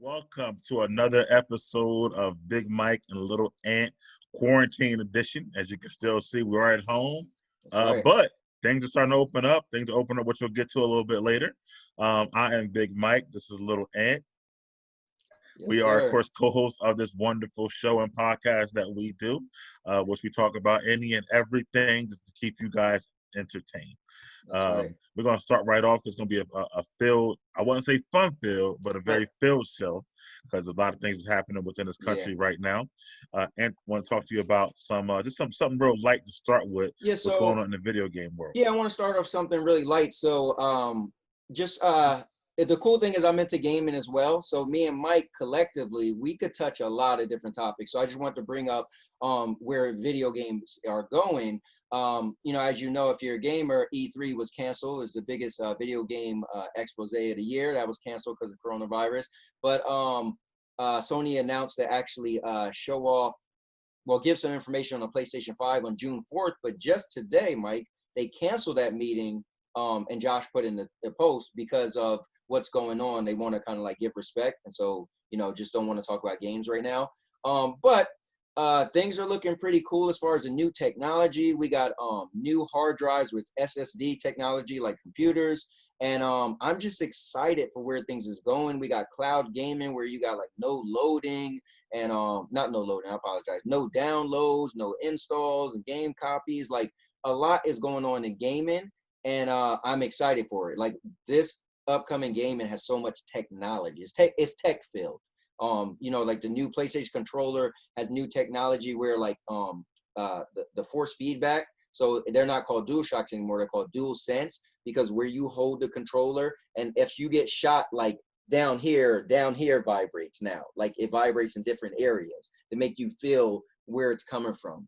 Welcome to another episode of Big Mike and Little Ant Quarantine Edition. As you can still see, we're at home, That's right. but things are starting to open up. Things are open up, which we'll get to a little bit later. I am Big Mike. This is Little Ant. Yes, We are, of sir. course, co-hosts of this wonderful show and podcast that we do, which we talk about any and everything just to keep you guys entertained. That's right. We're going to start right off. It's going to be a filled, I wouldn't say fun filled, but a very filled show because a lot of things are happening within this Yeah. country right now. And want to talk to you about something real light to start with. Yeah. What's going So on in the video game world? yeah, I want to start off something really light. So just the cool thing is I'm into gaming as well. So me and Mike collectively, we could touch a lot of different topics. So I just want to bring up where video games are going. As you know, if you're a gamer, E3 was canceled. It's the biggest video game expose of the year. That was canceled because of coronavirus. But Sony announced to actually show off, well, give some information on the PlayStation 5 on June 4th. But just today, Mike, they canceled that meeting. And Josh put in the post because of what's going on. They want to kind of like give respect. And so, just don't want to talk about games right now. But things are looking pretty cool as far as the new technology. We got new hard drives with SSD technology like computers. And I'm just excited for where things is going. We got cloud gaming where you got like no loading and not no loading, I apologize. No downloads, no installs and game copies. Like a lot is going on in gaming. And I'm excited for it. Like this upcoming gaming has so much technology. It's tech filled. Like the new PlayStation controller has new technology where like the force feedback. So they're not called DualShocks anymore. They're called DualSense because where you hold the controller and if you get shot like down here vibrates now. Like it vibrates in different areas to make you feel where it's coming from.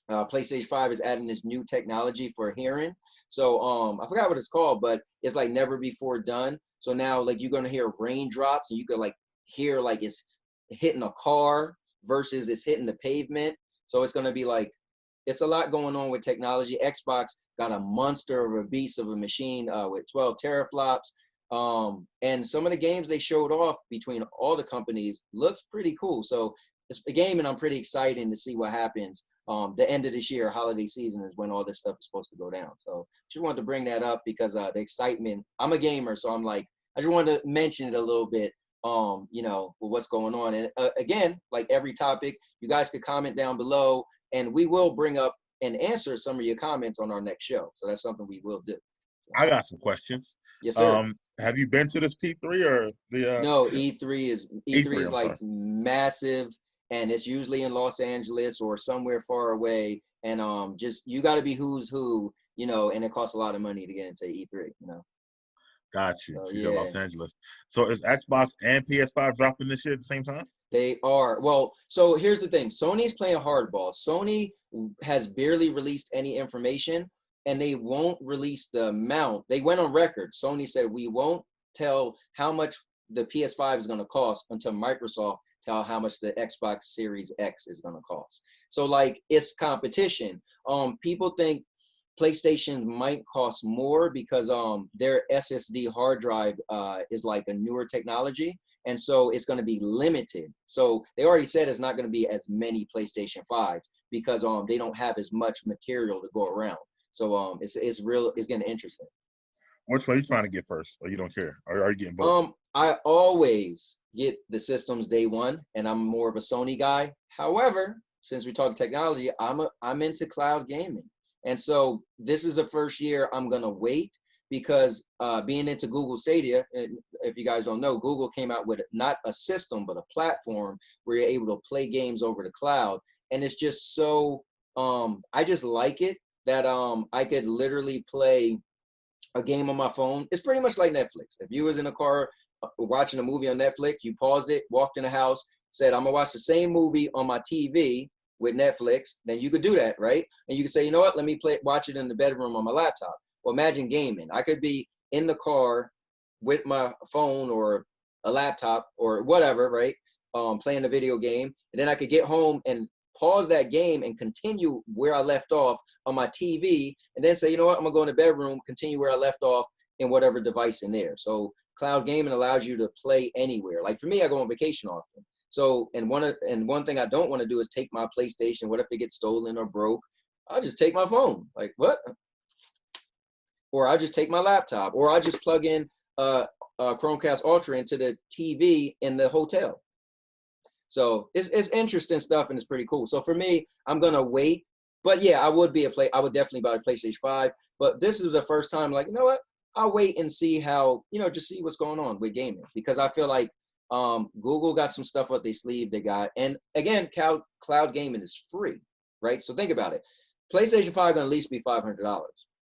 PlayStation 5 is adding this new technology for hearing. So I forgot what it's called, but it's like never before done. So now like you're gonna hear raindrops and you could like hear like it's hitting a car versus it's hitting the pavement. So it's gonna be like it's a lot going on with technology. Xbox got a monster of a beast of a machine with 12 teraflops. And some of the games they showed off between all the companies looks pretty cool. So it's a game and I'm pretty excited to see what happens. The end of this year, holiday season is when all this stuff is supposed to go down. So just wanted to bring that up because the excitement, I'm a gamer. So I'm like, I just wanted to mention it a little bit, with what's going on. And again, like every topic, you guys could comment down below and we will bring up and answer some of your comments on our next show. So that's something we will do. I got some questions. Yes, sir. Have you been to this P3 or the No, E3 E3? is I'm like sorry. massive and it's usually in Los Angeles or somewhere far away. And just you gotta be who's who, and it costs a lot of money to get into E3. Got you. So She's in yeah, Los Angeles. So is Xbox and PS5 dropping this year at the same time? they are. Well, so here's the thing. Sony's playing hardball. Sony has barely released any information and they won't release the amount. They went on record. Sony said we won't tell how much the PS5 is going to cost until Microsoft tell how much the Xbox Series X is going to cost. So like it's competition. People think PlayStation might cost more because their SSD hard drive is like a newer technology. And so it's going to be limited. So they already said it's not going to be as many PlayStation 5s because they don't have as much material to go around. So it's getting interesting. Which one are you trying to get first, or you don't care? Or are you getting both? I always get the systems day one, and I'm more of a Sony guy. However, since we talk technology, I'm into cloud gaming, and so this is the first year I'm gonna wait because being into Google Stadia, if you guys don't know, Google came out with not a system but a platform where you're able to play games over the cloud, and it's just so I just like it that I could literally play a game on my phone. It's pretty much like Netflix. If you was in a car watching a movie on Netflix, you paused it, walked in the house, said, I'm gonna watch the same movie on my TV with Netflix, then you could do that, right? And you could say, you know what, let me watch it in the bedroom on my laptop. Well, imagine gaming. I could be in the car with my phone or a laptop or whatever, right? Playing a video game. And then I could get home and pause that game and continue where I left off on my TV, and then say, you know what, I'm gonna go in the bedroom, continue where I left off in whatever device in there. So cloud gaming allows you to play anywhere. Like for me, I go on vacation often. So, and one thing I don't want to do is take my PlayStation. What if it gets stolen or broke? I'll just take my phone. Like what? Or I'll just take my laptop, or I'll just plug in Chromecast Ultra into the TV in the hotel. So it's interesting stuff, and it's pretty cool. So for me, I'm gonna wait. But yeah, I would definitely buy a PlayStation 5. But this is the first time, like, you know what? I'll wait and see how, just see what's going on with gaming, because I feel like Google got some stuff up their sleeve they got. And again, cloud gaming is free, right? So think about it. PlayStation 5 gonna at least be $500.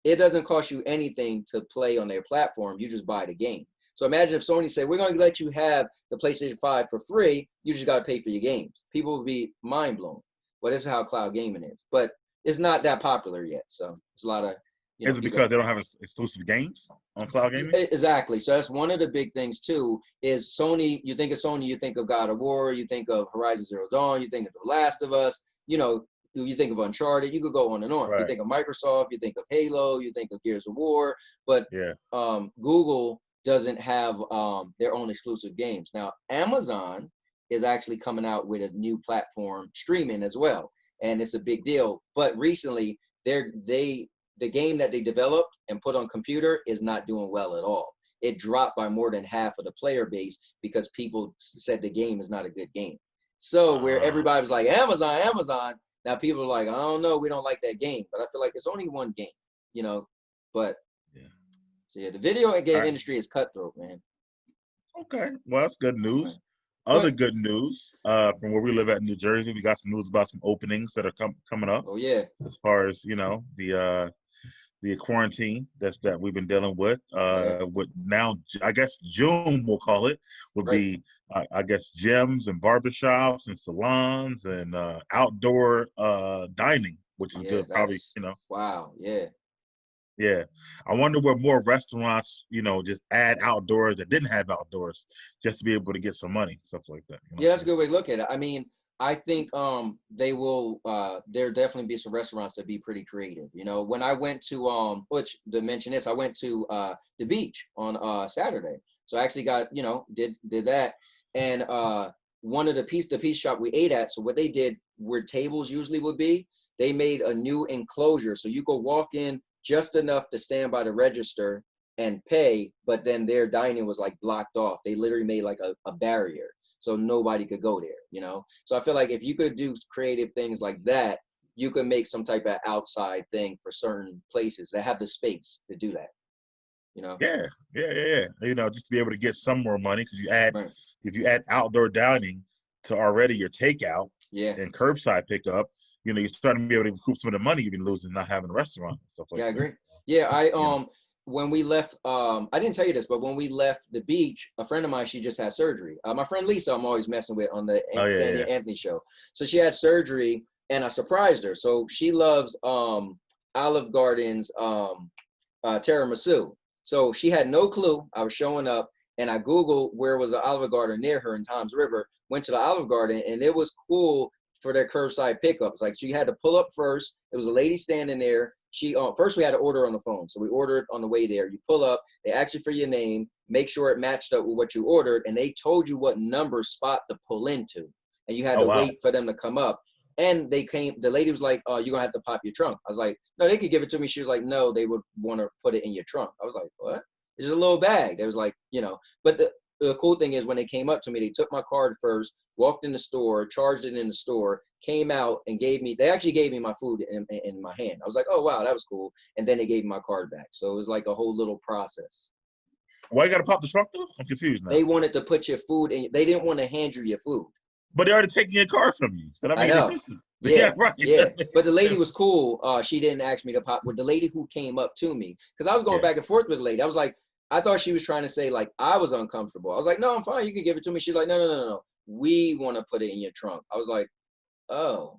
It doesn't cost you anything to play on their platform. You just buy the game. So imagine if Sony said, we're going to let you have the PlayStation 5 for free. You just got to pay for your games. People would be mind blown. But this is how cloud gaming is. But it's not that popular yet. So it's a lot of, Is it because they don't have exclusive games on cloud gaming? Exactly. So that's one of the big things too, is Sony, you think of Sony, you think of God of War, you think of Horizon Zero Dawn, you think of The Last of Us, you think of Uncharted, you could go on and on. Right. You think of Microsoft, you think of Halo, you think of Gears of War, but yeah. Google doesn't have their own exclusive games. Now, Amazon is actually coming out with a new platform streaming as well, and it's a big deal. But recently, the game that they developed and put on computer is not doing well at all. It dropped by more than half of the player base because people said the game is not a good game. So where everybody was like, Amazon, now people are like, I don't know, we don't like that game. But I feel like it's only one game, but yeah. So yeah, the video game industry is cutthroat, man. Okay, well, that's good news. Other good news from where we live at in New Jersey, we got some news about some openings that are coming up. Oh yeah. As far as the quarantine that we've been dealing with, with now, I guess June we'll call it, would be I guess gyms and barbershops and salons and outdoor dining, which is good. Probably Wow, yeah. Yeah, I wonder where more restaurants, just add outdoors that didn't have outdoors, just to be able to get some money, stuff like that. Yeah, that's a good way to look at it. I mean, I think they will. There definitely be some restaurants that be pretty creative. When I went to which to mention this, I went to the beach on Saturday. So I actually got did that, and one of the piece shop we ate at. So what they did, where tables usually would be, they made a new enclosure, so you could walk in just enough to stand by the register and pay, but then their dining was like blocked off. They literally made like a barrier so nobody could go there, So I feel like if you could do creative things like that, you could make some type of outside thing for certain places that have the space to do that, Yeah. Just to be able to get some more money, because if you add outdoor dining to already your takeout and curbside pickup, you're starting to be able to recoup some of the money you've been losing not having a restaurant and stuff like that. Yeah, I agree. Yeah, when we left, I didn't tell you this, but when we left the beach, a friend of mine, she just had surgery. My friend Lisa, I'm always messing with on the Sandy and Anthony show. So she had surgery, and I surprised her. So she loves Olive Garden's tiramisu. So she had no clue I was showing up, and I Googled where was the Olive Garden near her in Toms River, went to the Olive Garden, and it was cool for their curbside pickups. Like, so you had to pull up first. There was a lady standing there. She first we had to order on the phone. So we ordered on the way there. You pull up, they ask you for your name, make sure it matched up with what you ordered, and they told you what number spot to pull into. And you had to wait for them to come up. And they came, the lady was like, you're gonna have to pop your trunk. I was like, no, they could give it to me. She was like, no, they would want to put it in your trunk. I was like, what? It's just a little bag. There was like, but the cool thing is when they came up to me, they took my card first, walked in the store, charged it in the store, came out and they actually gave me my food in my hand. I was like, oh, wow, that was cool. And then they gave me my card back. So it was like a whole little process. Why you got to pop the trunk though? I'm confused now. They wanted to put your food in. They didn't want to hand you your food. But they already taking your card from you. So that I know. Yeah, right. Yeah. But the lady was cool. She didn't ask me to pop. With the lady who came up to me, because I was going back and forth with the lady. I was like, I thought she was trying to say like I was uncomfortable. I was like, no, I'm fine. You can give it to me. She's like, no. We want to put it in your trunk. I was like, oh.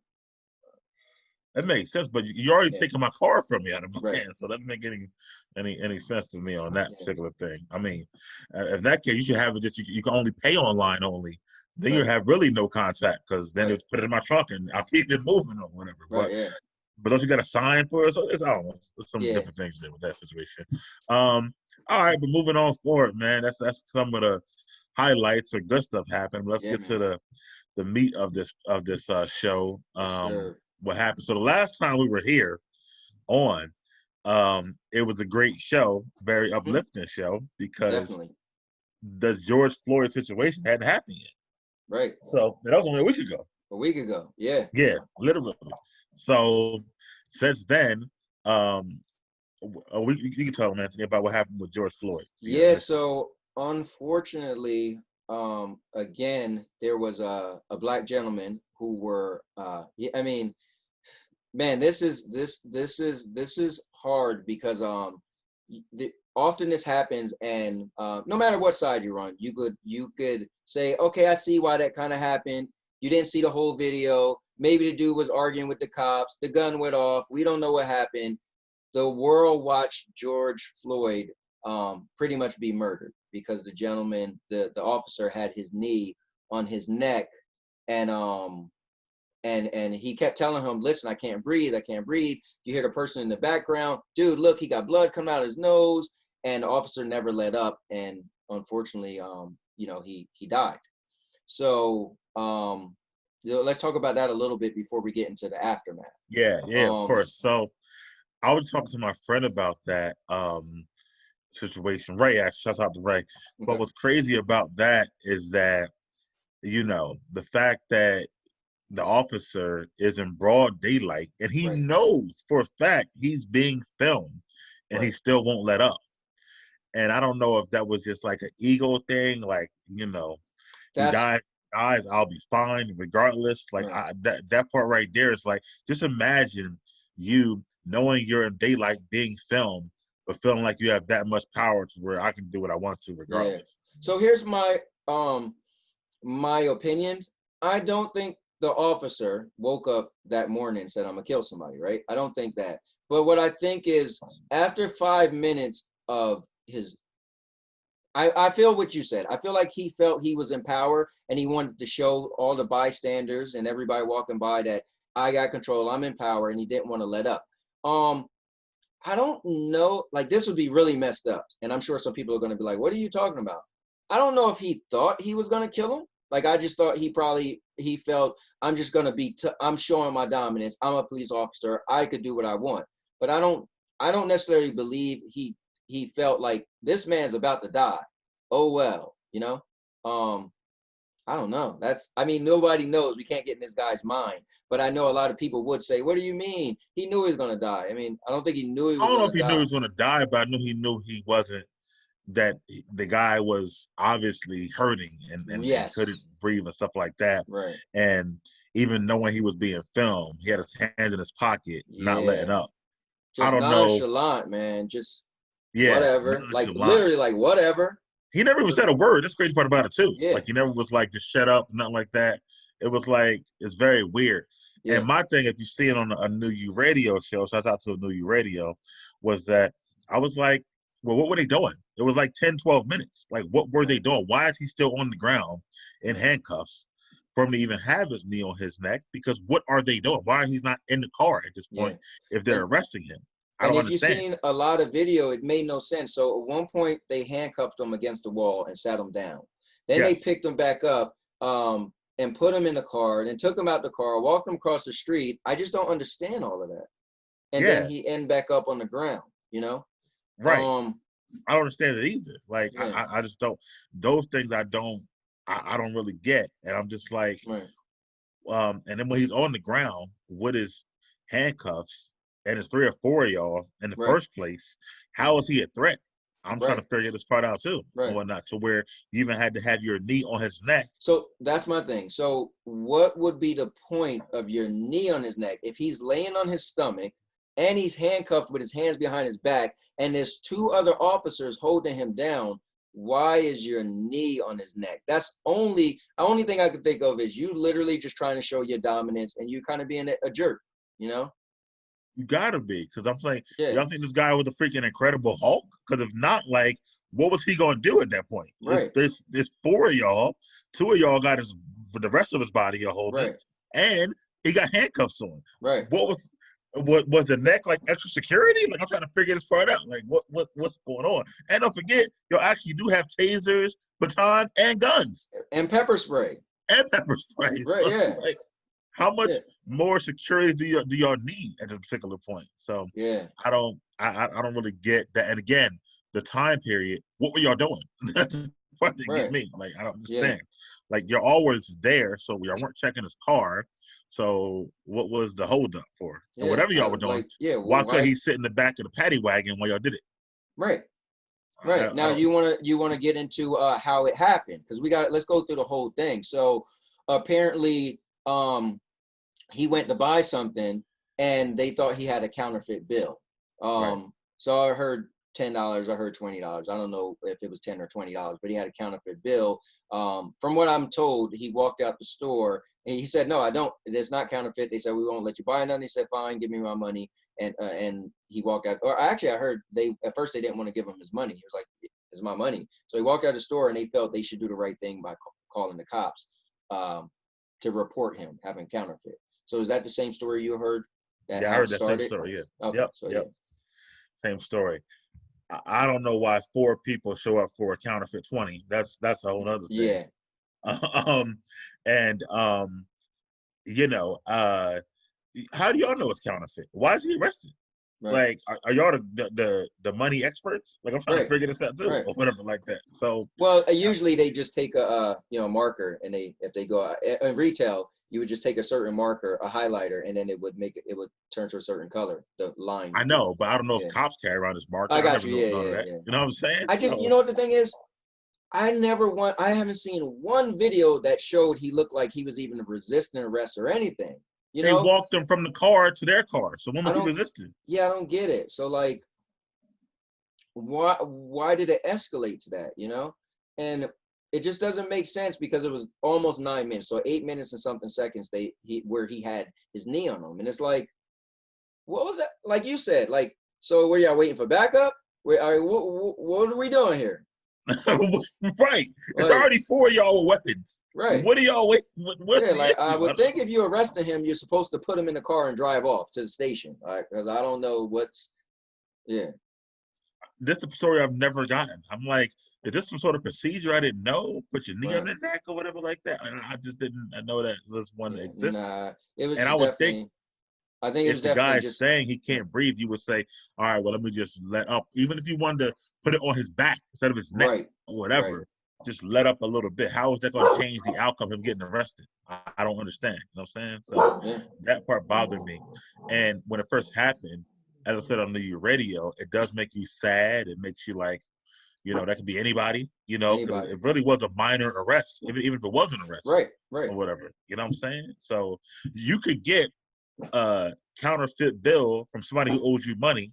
That makes sense, but you're already taking my card from me out of my hand, so that doesn't make any sense to me on that particular thing. I mean, in that case, you should have it just you can only pay online only. Then you have really no contact, because then it's put it in my trunk and I'll keep it moving or whatever. But don't you got to sign for it? So I don't know. There's some different things there with that situation. All right, but moving on forward, man. That's some of the highlights or good stuff happened. Let's Yeah, get man. to the meat of this show. Yes, sir. What happened? So the last time we were here on, it was a great show, very Hmm. uplifting show because Definitely. the George Floyd situation hadn't happened yet. Right. So that was only a week ago. A week ago. Yeah. Yeah, literally. So since then, you can tell them, Anthony, about what happened with George Floyd. Yeah. So unfortunately, again, there was a black gentleman who were yeah, I mean, man, this is hard because often this happens, and no matter what side you're on, you could say, okay, I see why that kind of happened. You didn't see the whole video. Maybe the dude was arguing with the cops. The gun went off. We don't know what happened. The world watched George Floyd pretty much be murdered because the gentleman, the officer, had his knee on his neck, and and he kept telling him, listen, I can't breathe, you hear the person in the background, dude, look, he got blood coming out of his nose, and the officer never let up, and unfortunately he died. So let's talk about that a little bit before we get into the aftermath. Yeah, of course. So I was talking to my friend about that situation. Ray, actually, shout out to Ray. But Okay. what's crazy about that is that, the fact that the officer is in broad daylight and he Right. knows for a fact he's being filmed and he Right. still won't let up. And I don't know if that was just like an ego thing, like, he That's dies, I'll be fine regardless. Like, right. that part right there is like, just imagine you knowing you're in daylight being filmed, but feeling like you have that much power to where I can do what I want to Yeah. regardless. So here's my opinion. I don't think the officer woke up that morning and said, I'm gonna kill somebody, right? I don't think that. But what I think is, after 5 minutes of his, I feel what you said. I feel like he felt he was in power and he wanted to show all the bystanders and everybody walking by that I got control, I'm in power, and he didn't want to let up. Um, I don't know, like, this would be really messed up. And I'm sure some people are going to be like, what are you talking about? I don't know if he thought he was going to kill him. Like, I just thought he felt, I'm just going to I'm showing my dominance. I'm a police officer. I could do what I want. But I don't necessarily believe he felt like this man's about to die. Oh, well, Um, I don't know. I mean, nobody knows. We can't get in this guy's mind. But I know a lot of people would say, what do you mean? He knew he was going to die. I mean, I don't think he knew he I was don't know going if to he knew he die. was going to die, but I knew he wasn't, that the guy was obviously hurting and couldn't Yes. breathe and stuff like that. Right. And even knowing he was being filmed, he had his hands in his pocket, not letting Yeah. up. I Just don't know. nonchalant, man. Just Yeah, whatever. Like, nonchalant. literally, like, whatever. He never even said a word. That's the crazy part about it too. Yeah. Like, he never was like, just shut up, nothing like that. It was like, it's very weird. Yeah. And my thing, if you see it on a New You radio show, shout out to a New You radio, was that I was like, well, what were they doing? It was like 10, 12 minutes. Like, what were they Right. doing? Why is he still on the ground in Right. handcuffs for him to even have his knee on his neck? Because what are they doing? Why he's not in the car at this Yeah. point if they're And arresting him? I And don't if you've understand. seen a lot of video, it made no sense. So at one point, they handcuffed him against the wall and sat him down. Then they Yes. picked him back up and put him in the car, and took him out the car, walked him across the street. I just don't understand all of that. And then Yeah. he end back up on the ground, you know? Right. Um, I don't understand it either. Like, yeah, I just don't. Those things I don't really get, and I'm just like, right, and then when he's on the ground with his handcuffs and it's three or four of y'all in the right, first place, how is he a threat? I'm trying right, to figure this part out too, and right. whatnot, to where you even had to have your knee on his neck. So that's my thing. So what would be the point of your knee on his neck if he's laying on his stomach and he's handcuffed with his hands behind his back and there's two other officers holding him down? Why is your knee on his neck? That's only thing I could think of is you literally just trying to show your dominance and you kind of being a jerk, you know? You gotta be, because I'm saying, Yeah, y'all think this guy was a freaking Incredible Hulk? Because if not, like, what was he gonna do at that point? right, There's four of y'all, two of y'all got the rest of his body are holding, right, and he got handcuffs on. right. What was? What was the neck like extra security? Like I'm trying to figure this part out. Like what's going on? And don't forget, you actually do have tasers, batons, and guns. And pepper spray. And pepper spray. Right, yeah. Like, how much more security do y'all need at this particular point? So yeah, I don't really get that. And again, the time period, what were y'all doing? That's the part that get me. Like I don't understand. Like you're always there, so y'all weren't checking his car. So what was the holdup for? And whatever y'all were doing, why could he sit in the back of the paddy wagon while y'all did it? Right. Right. Now you wanna get into how it happened, because let's go through the whole thing. So apparently he went to buy something and they thought he had a counterfeit bill. So I heard $10, I heard $20. I don't know if it was $10 or $20, but he had a counterfeit bill. From what I'm told, he walked out the store and he said, "No, I don't. It's not counterfeit." They said, "We won't let you buy none." He said, "Fine, give me my money." And he walked out. Or actually, I heard at first they didn't want to give him his money. He was like, "It's my money." So he walked out of the store and they felt they should do the right thing by calling the cops to report him having counterfeit. So is that the same story you heard? I heard that same story. Yeah. Okay. Same story. I don't know why 4 people show up for a counterfeit 20. That's a whole other thing. Yeah. You know, how do y'all know it's counterfeit? Why is he arrested? Right. Like, are y'all the money experts? Like, I'm trying to figure this out too, or whatever like that. So, well, usually they just take a marker, and if they go in retail, you would just take a certain marker, a highlighter, and then it would turn to a certain color. The line. I know, but I don't know if cops carry around this marker. I got you. Yeah. You know what I'm saying? You know what the thing is? I haven't seen one video that showed he looked like he was even resisting arrest or anything. They walked them from the car to their car. So when was he resisting? Yeah, I don't get it. So like, why did it escalate to that? And it just doesn't make sense, because it was almost 9 minutes. So 8 minutes and something seconds where he had his knee on him. And it's like, what was that? Like you said, like, so were y'all waiting for backup? What are we doing here? Right. It's already 4 of y'all with weapons. Right. What are y'all waiting? I would think if you're arresting him, you're supposed to put him in the car and drive off to the station. Because I don't know This is the story I've never gotten. I'm like, is this some sort of procedure I didn't know? Put your knee on the neck or whatever like that. I just didn't know that this one existed. Nah, it was. And I would think. I think it was the guy saying he can't breathe, you would say, all right, well, let me just let up. Even if you wanted to put it on his back instead of his neck or whatever, just let up a little bit. How is that going to change the outcome of him getting arrested? I don't understand. You know what I'm saying? So that part bothered me. And when it first happened, as I said on the radio, it does make you sad. It makes you like, that could be anybody, because it really was a minor arrest, even if it was an arrest. Right. Or whatever. You know what I'm saying? So you could get a counterfeit bill from somebody who owes you money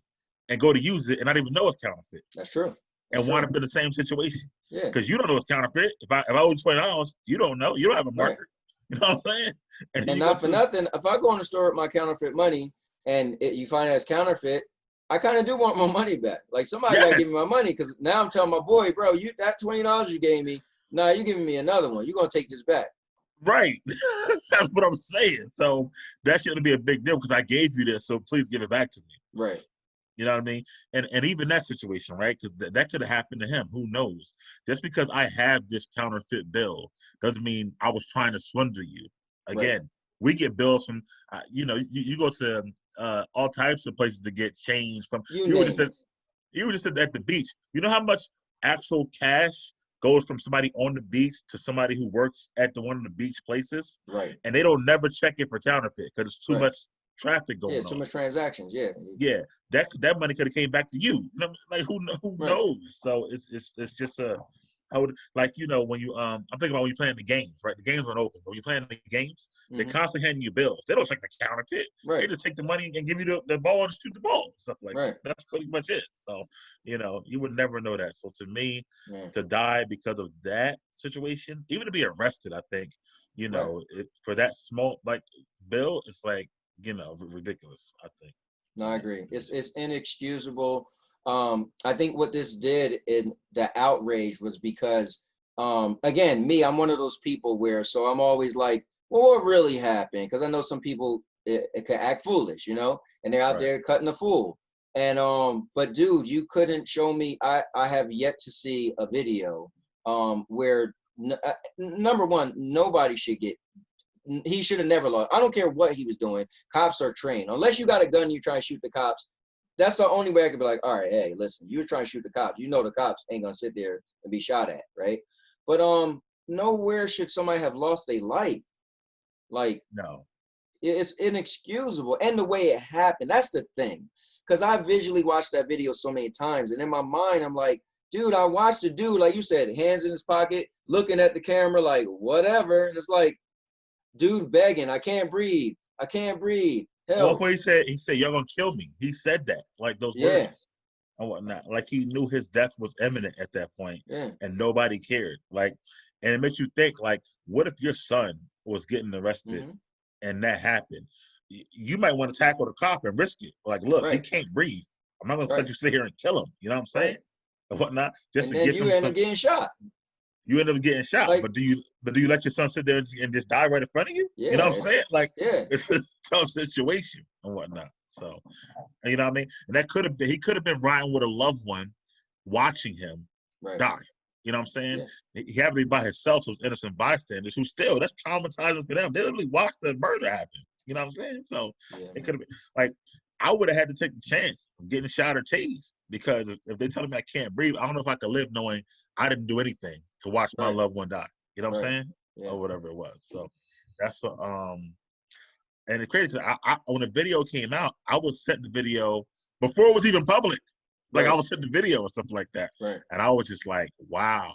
and go to use it and not even know it's counterfeit. That's true. Wind up in the same situation. Yeah. Because you don't know it's counterfeit. If I owe you $20, you don't know. You don't have a marker. You know what I'm saying? And not for nothing, if I go in the store with my counterfeit money and you find out it's counterfeit, I kind of do want my money back. Like, somebody got to give me my money, because now I'm telling my boy, bro, that $20 you gave me, you're giving me another one. You're going to take this back. Right. That's what I'm saying. So that shouldn't be a big deal, because I gave you this, so please give it back to me. Right. You know what I mean? And even that situation, right? Because that could have happened to him. Who knows? Just because I have this counterfeit bill doesn't mean I was trying to swindle you. Again, we get bills from, you go to all types of places to get change from. You were just at the beach. You know how much actual cash goes from somebody on the beach to somebody who works at one of the beach places? Right. And they don't never check it for counterfeit, because it's too much traffic going on. Yeah, too much transactions. Yeah. Yeah, that money could have came back to you. Like, who knows? So it's just when you I'm thinking about when you're playing the games, right? The games aren't open, but when you're playing the games, they constantly handing you bills. They don't check the counterfeit. Right. They just take the money and give you the ball and shoot the ball, stuff like that. That's pretty much it. So you would never know that. So to me, to die because of that situation, even to be arrested, I think for that small bill, it's like ridiculous. I think. No, I agree. It's inexcusable. I think what this did in the outrage was because, again, I'm one of those people so I'm always like, well, what really happened? Because I know some people, it could act foolish, you know, and they're out there cutting a fool. And but dude, you couldn't show me. I have yet to see a video where number one, nobody should get. He should have never lost. I don't care what he was doing. Cops are trained. Unless you got a gun, you try to shoot the cops. That's the only way I could be like, all right, hey, listen, you were trying to shoot the cops. You know the cops ain't gonna sit there and be shot at, right? But nowhere should somebody have lost their life. Like, no, it's inexcusable. And the way it happened, that's the thing. Because I visually watched that video so many times, and in my mind, I'm like, dude, I watched the dude, like you said, hands in his pocket, looking at the camera, like whatever. And it's like, dude begging, I can't breathe. I can't breathe. Help. Well, he said, "You're gonna kill me." He said that, like those words and whatnot. Like he knew his death was imminent at that point, and nobody cared. Like, and it makes you think, like, what if your son was getting arrested and that happened? You might want to tackle the cop and risk it. Like, look, he can't breathe. I'm not gonna let you sit here and kill him. You know what I'm saying? And whatnot. Just and to then get you end up getting shot. You end up getting shot, like, but do you let your son sit there and just die right in front of you? Yeah, you know what I'm saying? Like, yeah, it's a tough situation and whatnot. So, you know what I mean? And that could have been, he could have been riding with a loved one, watching him die. You know what I'm saying? Yeah. He happened to be by himself, so it's innocent bystanders who still, that's traumatizing for them. They literally watched the murder happen. You know what I'm saying? So it could have been like, I would have had to take the chance of getting shot or tased, because if they tell me I can't breathe, I don't know if I could live knowing I didn't do anything to watch my loved one die. You know what I'm saying? Yeah. Or whatever it was. So that's and it's crazy. When the video came out, I was setting the video before it was even public. Like I was setting the video and stuff like that. And I was just like, wow.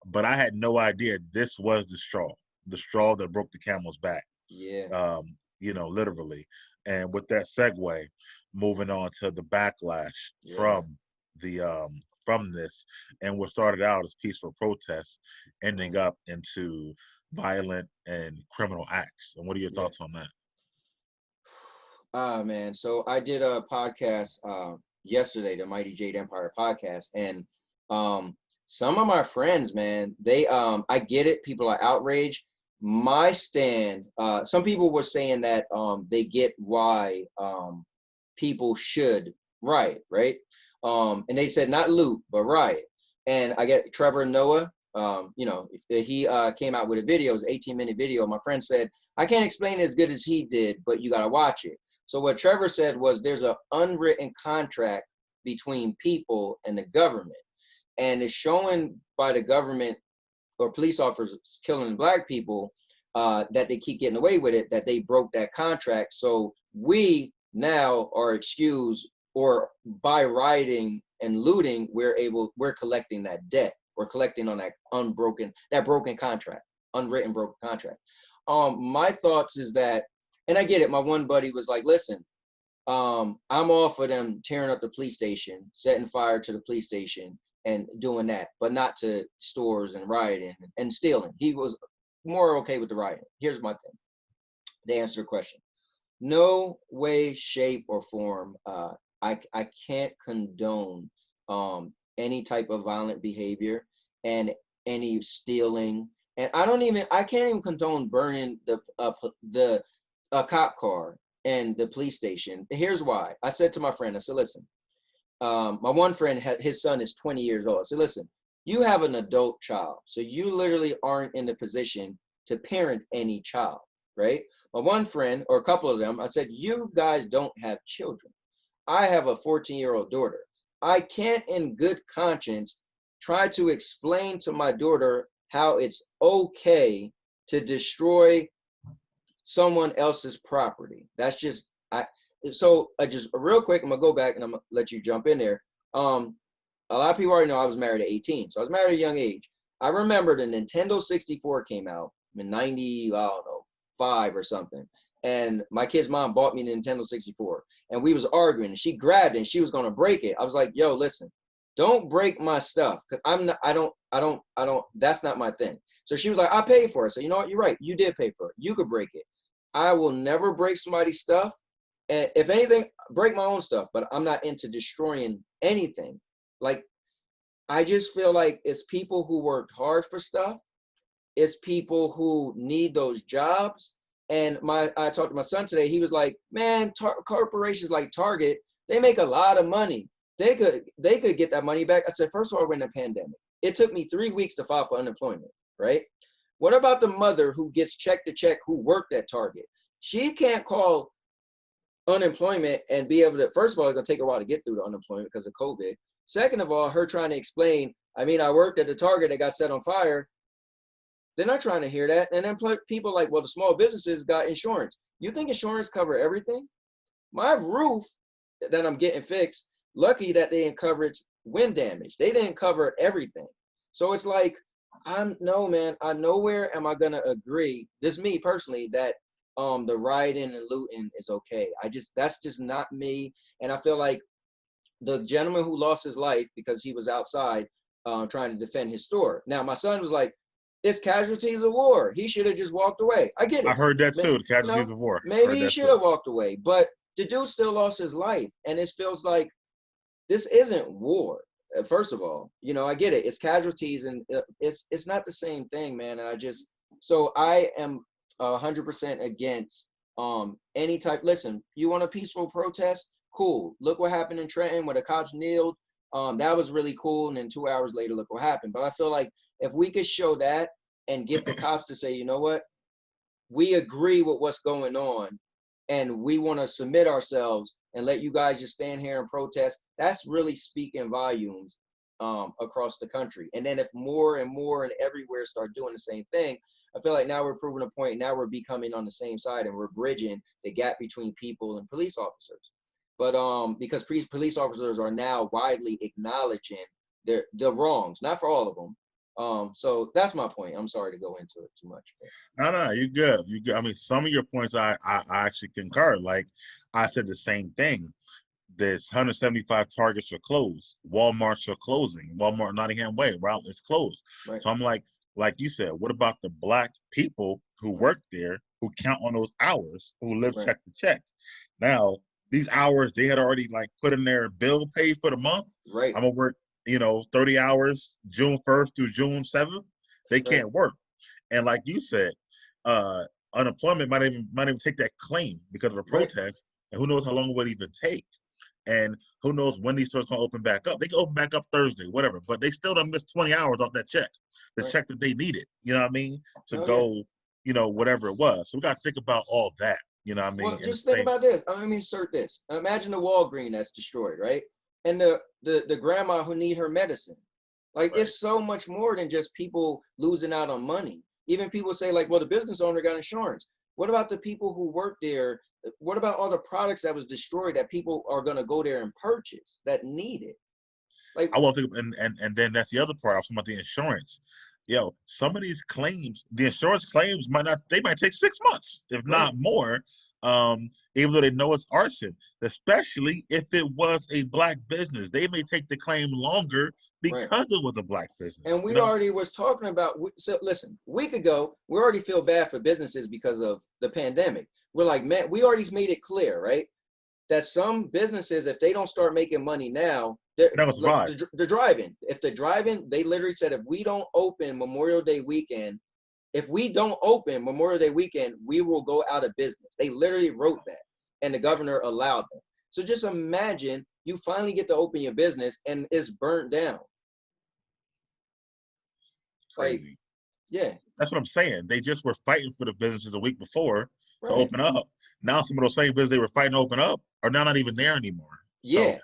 But I had no idea this was the straw that broke the camel's back. Yeah. You know, literally. And with that segue, moving on to the backlash from the from this, and what started out as peaceful protests, ending up into violent and criminal acts. And what are your thoughts on that? Man, so I did a podcast yesterday, the Mighty Jade Empire podcast, and some of my friends, man, they I get it, people are outraged. My stand, some people were saying that they get why people should riot, right? And they said not loot, but riot. And I get Trevor Noah, you know, he came out with a video, it was an 18-minute video. My friend said, I can't explain it as good as he did, but you got to watch it. So what Trevor said was there's an unwritten contract between people and the government. And it's showing by the government or police officers killing black people that they keep getting away with it, that they broke that contract. So we now are excused, or by rioting and looting, we're collecting that debt. We're collecting on that broken contract, unwritten broken contract. My thoughts is that, and I get it, my one buddy was like, listen, I'm all for them tearing up the police station, setting fire to the police station and doing that, but not to stores and rioting and stealing. He was more okay with the rioting. Here's my thing. To answer the question. No way, shape, or form, I can't condone any type of violent behavior and any stealing. And I can't even condone burning a cop car and the police station. Here's why. I said to my friend, I said, listen, my one friend, his son is 20 years old. I said, listen, you have an adult child. So you literally aren't in the position to parent any child, right? My one friend, or a couple of them, I said, you guys don't have children. I have a 14-year-old daughter. I can't in good conscience try to explain to my daughter how it's okay to destroy someone else's property. That's just, just real quick, I'm gonna go back and I'm gonna let you jump in there. A lot of people already know I was married at 18. So I was married at a young age. I remember the Nintendo 64 came out in 90, I don't know, 5 or something. And my kid's mom bought me the Nintendo 64. And we was arguing, and she grabbed it and she was gonna break it. I was like, yo, listen, don't break my stuff. Cause I don't, that's not my thing. So she was like, I paid for it. So you know what, you're right. You did pay for it. You could break it. I will never break somebody's stuff. And if anything, break my own stuff, but I'm not into destroying anything. Like, I just feel like it's people who worked hard for stuff. It's people who need those jobs. And I talked to my son today. He was like, man, corporations like Target, they make a lot of money. They could get that money back. I said, first of all, we're in a pandemic. It took me 3 weeks to file for unemployment, right? What about the mother who gets check to check who worked at Target? She can't call unemployment and be able to, first of all, it's gonna take a while to get through the unemployment because of COVID. Second of all, her trying to explain, I mean, I worked at the Target that got set on fire. They're not trying to hear that. And then people like, well, the small businesses got insurance. You think insurance cover everything? My roof that I'm getting fixed, lucky that they didn't cover its wind damage. They didn't cover everything. So it's like, no, man, nowhere am I gonna agree, this me personally, that the rioting and looting is okay. That's just not me. And I feel like the gentleman who lost his life because he was outside trying to defend his store. Now my son was like, it's casualties of war. He should have just walked away. I get it. I heard that too, the casualties of war. Maybe he should have walked away, but the dude still lost his life. And it feels like this isn't war. First of all, I get it. It's casualties, and it's not the same thing, man. So I am 100% against any type. Listen, you want a peaceful protest? Cool. Look what happened in Trenton where the cops kneeled. That was really cool. And then 2 hours later, look what happened. But I feel like if we could show that and get the cops to say, you know what, we agree with what's going on, and we want to submit ourselves and let you guys just stand here and protest, that's really speaking volumes across the country. And then if more and more and everywhere start doing the same thing, I feel like now we're proving a point. Now we're becoming on the same side, and we're bridging the gap between people and police officers. But because police officers are now widely acknowledging the wrongs, not for all of them. So that's my point. I'm sorry to go into it too much. No, you're good. You good. I mean, some of your points I actually concur. Like I said the same thing. There's 175 Targets are closed. Walmart's are closing. Walmart Nottingham Way, route is closed. Right. So I'm like you said, what about the black people who work there, who count on those hours, who live check to check? Now, these hours they had already like put in their bill paid for the month. Right. I'm gonna work 30 hours, June 1st through June 7th, they can't work. And like you said, unemployment might even take that claim because of a protest, and who knows how long it would even take. And who knows when these stores gonna open back up. They can open back up Thursday, whatever, but they still done missed 20 hours off that check, the check that they needed, you know what I mean, to go, whatever it was. So we gotta think about all that, you know what I mean? Well, just think about this. Let me insert this. Imagine the Walgreens that's destroyed, right? And the grandma who need her medicine. Like it's so much more than just people losing out on money. Even people say like, well, the business owner got insurance. What about the people who work there? What about all the products that was destroyed that people are gonna go there and purchase that need it? Like I won't think, and then that's the other part. I was talking about the insurance. Some of these claims, the insurance claims might take 6 months, if not more. Even though they know it's arson, especially if it was a black business, they may take the claim longer because it was a black business. And we already was talking about. So listen, a week ago, we already feel bad for businesses because of the pandemic. We're like, man, we already made it clear, right, that some businesses, if they don't start making money now, they're driving. If they're driving, they literally said, if we don't open Memorial Day weekend, we will go out of business. They literally wrote that, and the governor allowed them. So just imagine you finally get to open your business and it's burnt down. Crazy. That's what I'm saying. They just were fighting for the businesses a week before to open up. Now some of those same businesses they were fighting to open up are now not even there anymore. They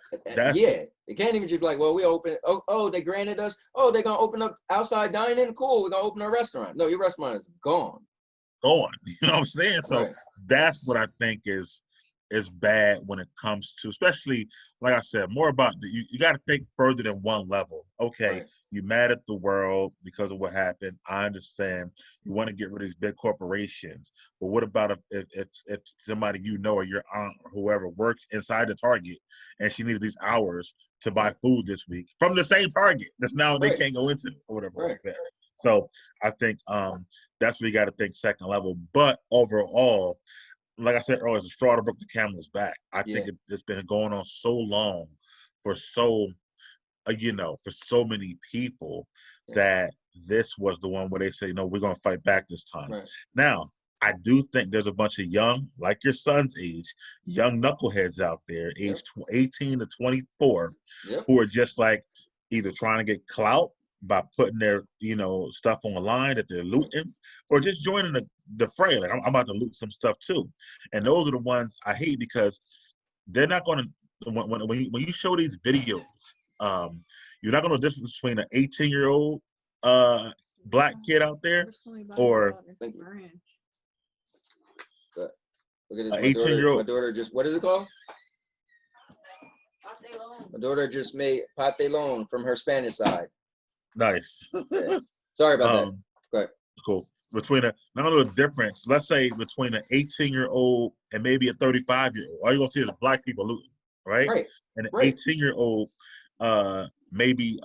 can't even just be like, well, we open. Oh, they granted us. Oh, they're gonna open up outside dining. Cool, we're gonna open a restaurant. No, your restaurant is gone. You know what I'm saying? So that's what I think is bad when it comes to, especially like I said, more about you got to think further than one level. Okay, you mad at the world because of what happened. I understand you want to get rid of these big corporations, but what about if somebody or your aunt or whoever works inside the Target and she needed these hours to buy food this week from the same Target that's now they can't go into or whatever like that. So I think that's where you got to think second level. But overall, like I said earlier, it's a straw that broke the camel's back. I think it's been going on so long for so many people that this was the one where they say, no, we're going to fight back this time. Now, I do think there's a bunch of young, like your son's age, young knuckleheads out there, Yep. age 18 to 24, Yep. who are just like either trying to get clout by putting their, stuff online that they're looting, or just joining the fray. Like, I'm about to loot some stuff too. And those are the ones I hate because they're not going to, when you show these videos, you're not going to know the difference between an 18-year-old black kid out there or Look at this. an 18-year-old. My daughter just, what is it called? My daughter just made patelón from her Spanish side. Nice. Yeah. Sorry about that. Go ahead. Cool. Between not only the difference, let's say between an 18-year-old and maybe a 35-year-old, all you're gonna see is black people looting, right? Right. And an Right. 18-year-old maybe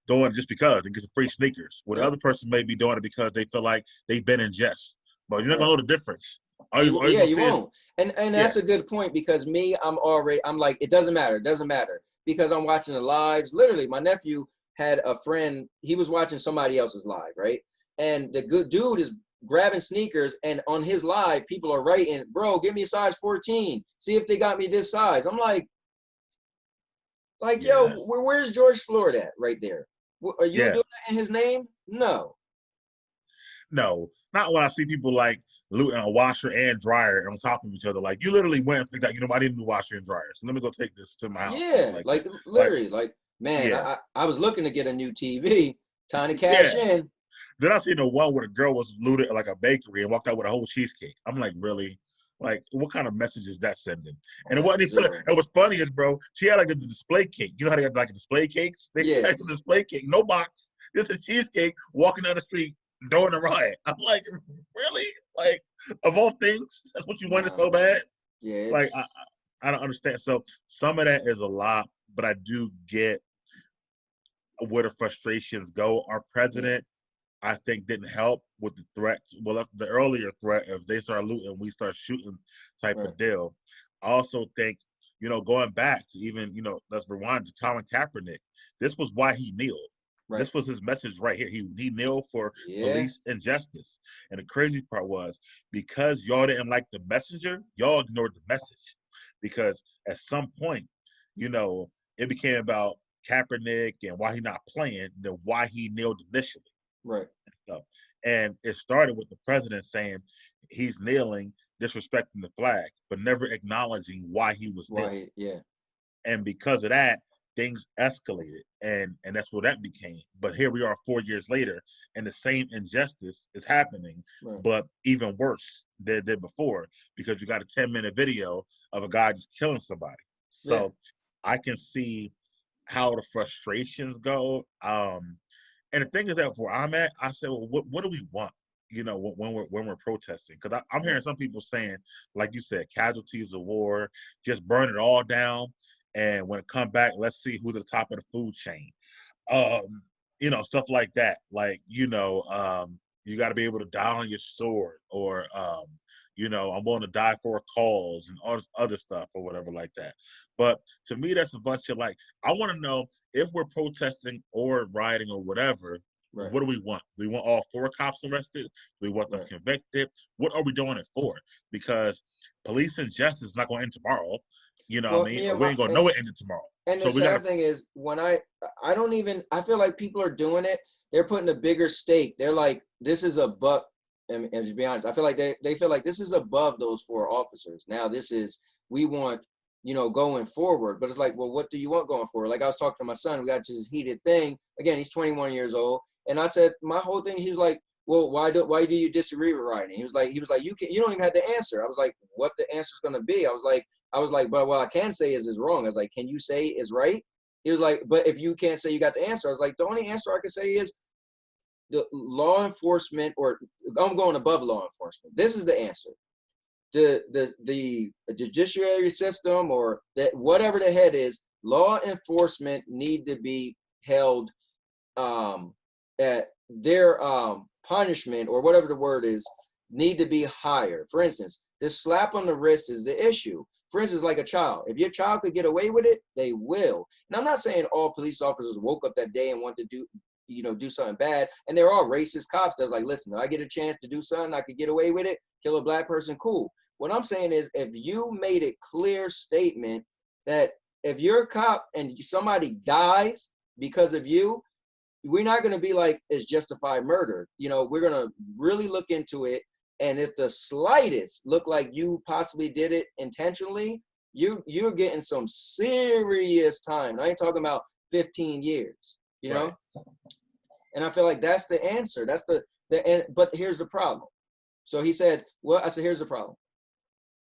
doing it just because and get some free sneakers. Where the other person may be doing it because they feel like they've been in jest. But you're not gonna know the difference. You won't. And that's a good point because I'm like, it doesn't matter. It doesn't matter because I'm watching the lives. Literally, my nephew had a friend, he was watching somebody else's live, right? And the good dude is grabbing sneakers, and on his live, people are writing, bro, give me a size 14. See if they got me this size. I'm like, yo, where's George Floyd at right there? Are you doing that in his name? No. No, not when I see people like looting a washer and dryer and on top of each other. Like, you literally went and picked out, I didn't do washer and dryer, so let me go take this to my house. Yeah, like literally, man, yeah. I was looking to get a new TV, time to cash in. Then I seen the one where the girl was looted like a bakery and walked out with a whole cheesecake. I'm like, really? Like, what kind of message is that sending? And it wasn't even, it was funny as, bro, she had like a display cake. You know how they got like a display cakes? They had like a display cake, no box, just a cheesecake, walking down the street, doing a riot. I'm like, really? Like, of all things, that's what you wanted so bad? Yeah. Like, I don't understand. So some of that is a lot, but I do get where the frustrations go. Our president, I think, didn't help with the threats. Well, the earlier threat, if they start looting, we start shooting type of deal. I also think, going back to even, let's rewind to Colin Kaepernick. This was why he kneeled. Right. This was his message right here. He kneeled for police injustice. And the crazy part was, because y'all didn't like the messenger, y'all ignored the message. Because at some point, it became about Kaepernick and why he's not playing than why he kneeled initially. Right. And it started with the president saying he's kneeling, disrespecting the flag, but never acknowledging why he was kneeling. And because of that, things escalated, and that's what that became. But here we are 4 years later, and the same injustice is happening, but even worse than before, because you got a 10-minute video of a guy just killing somebody. So I can see how the frustrations go. And the thing is that where I'm at, I said, well, what do we want? When we're protesting, because I'm hearing some people saying, like you said, casualties of war, just burn it all down. And when it come back, let's see who's at the top of the food chain. Stuff like that. Like, you got to be able to die on your sword, or, I'm willing to die for a cause and all this other stuff or whatever like that. But to me, that's a bunch of like, I want to know if we're protesting or rioting or whatever, what do we want? Do we want all 4 cops arrested? Do we want them convicted? What are we doing it for? Because police injustice is not going to end tomorrow. What I mean? We ain't going to know it ended tomorrow. And so the sad thing is, when I feel like people are doing it, they're putting a bigger stake. They're like, this is above, and to be honest, I feel like they feel like this is above those 4 officers. Now this is, we want, going forward. But it's like, well, what do you want going forward? Like, I was talking to my son, we got to this heated thing. Again, he's 21 years old. And I said, my whole thing, he was like, well, why do you disagree with writing? He was like, you don't even have the answer. I was like, what the answer's gonna be? I was like, but what I can say is wrong. I was like, can you say is right? He was like, but if you can't say you got the answer, I was like, the only answer I can say is the law enforcement, or I'm going above law enforcement. This is the answer. The judiciary system, or that whatever the head is, law enforcement need to be held at their punishment, or whatever the word is, need to be higher. For instance, this slap on the wrist is the issue. For instance, like a child, if your child could get away with it, they will. And I'm not saying all police officers woke up that day and want to do something bad. And they're all racist cops that's like, listen, if I get a chance to do something, I could get away with it, kill a black person, cool. What I'm saying is, if you made a clear statement that if you're a cop and somebody dies because of you, we're not going to be like, it's justified murder. We're going to really look into it. And if the slightest look like you possibly did it intentionally, you're getting some serious time. I ain't talking about 15 years, Right. And I feel like that's the answer. That's but here's the problem. So he said, well, I said, here's the problem.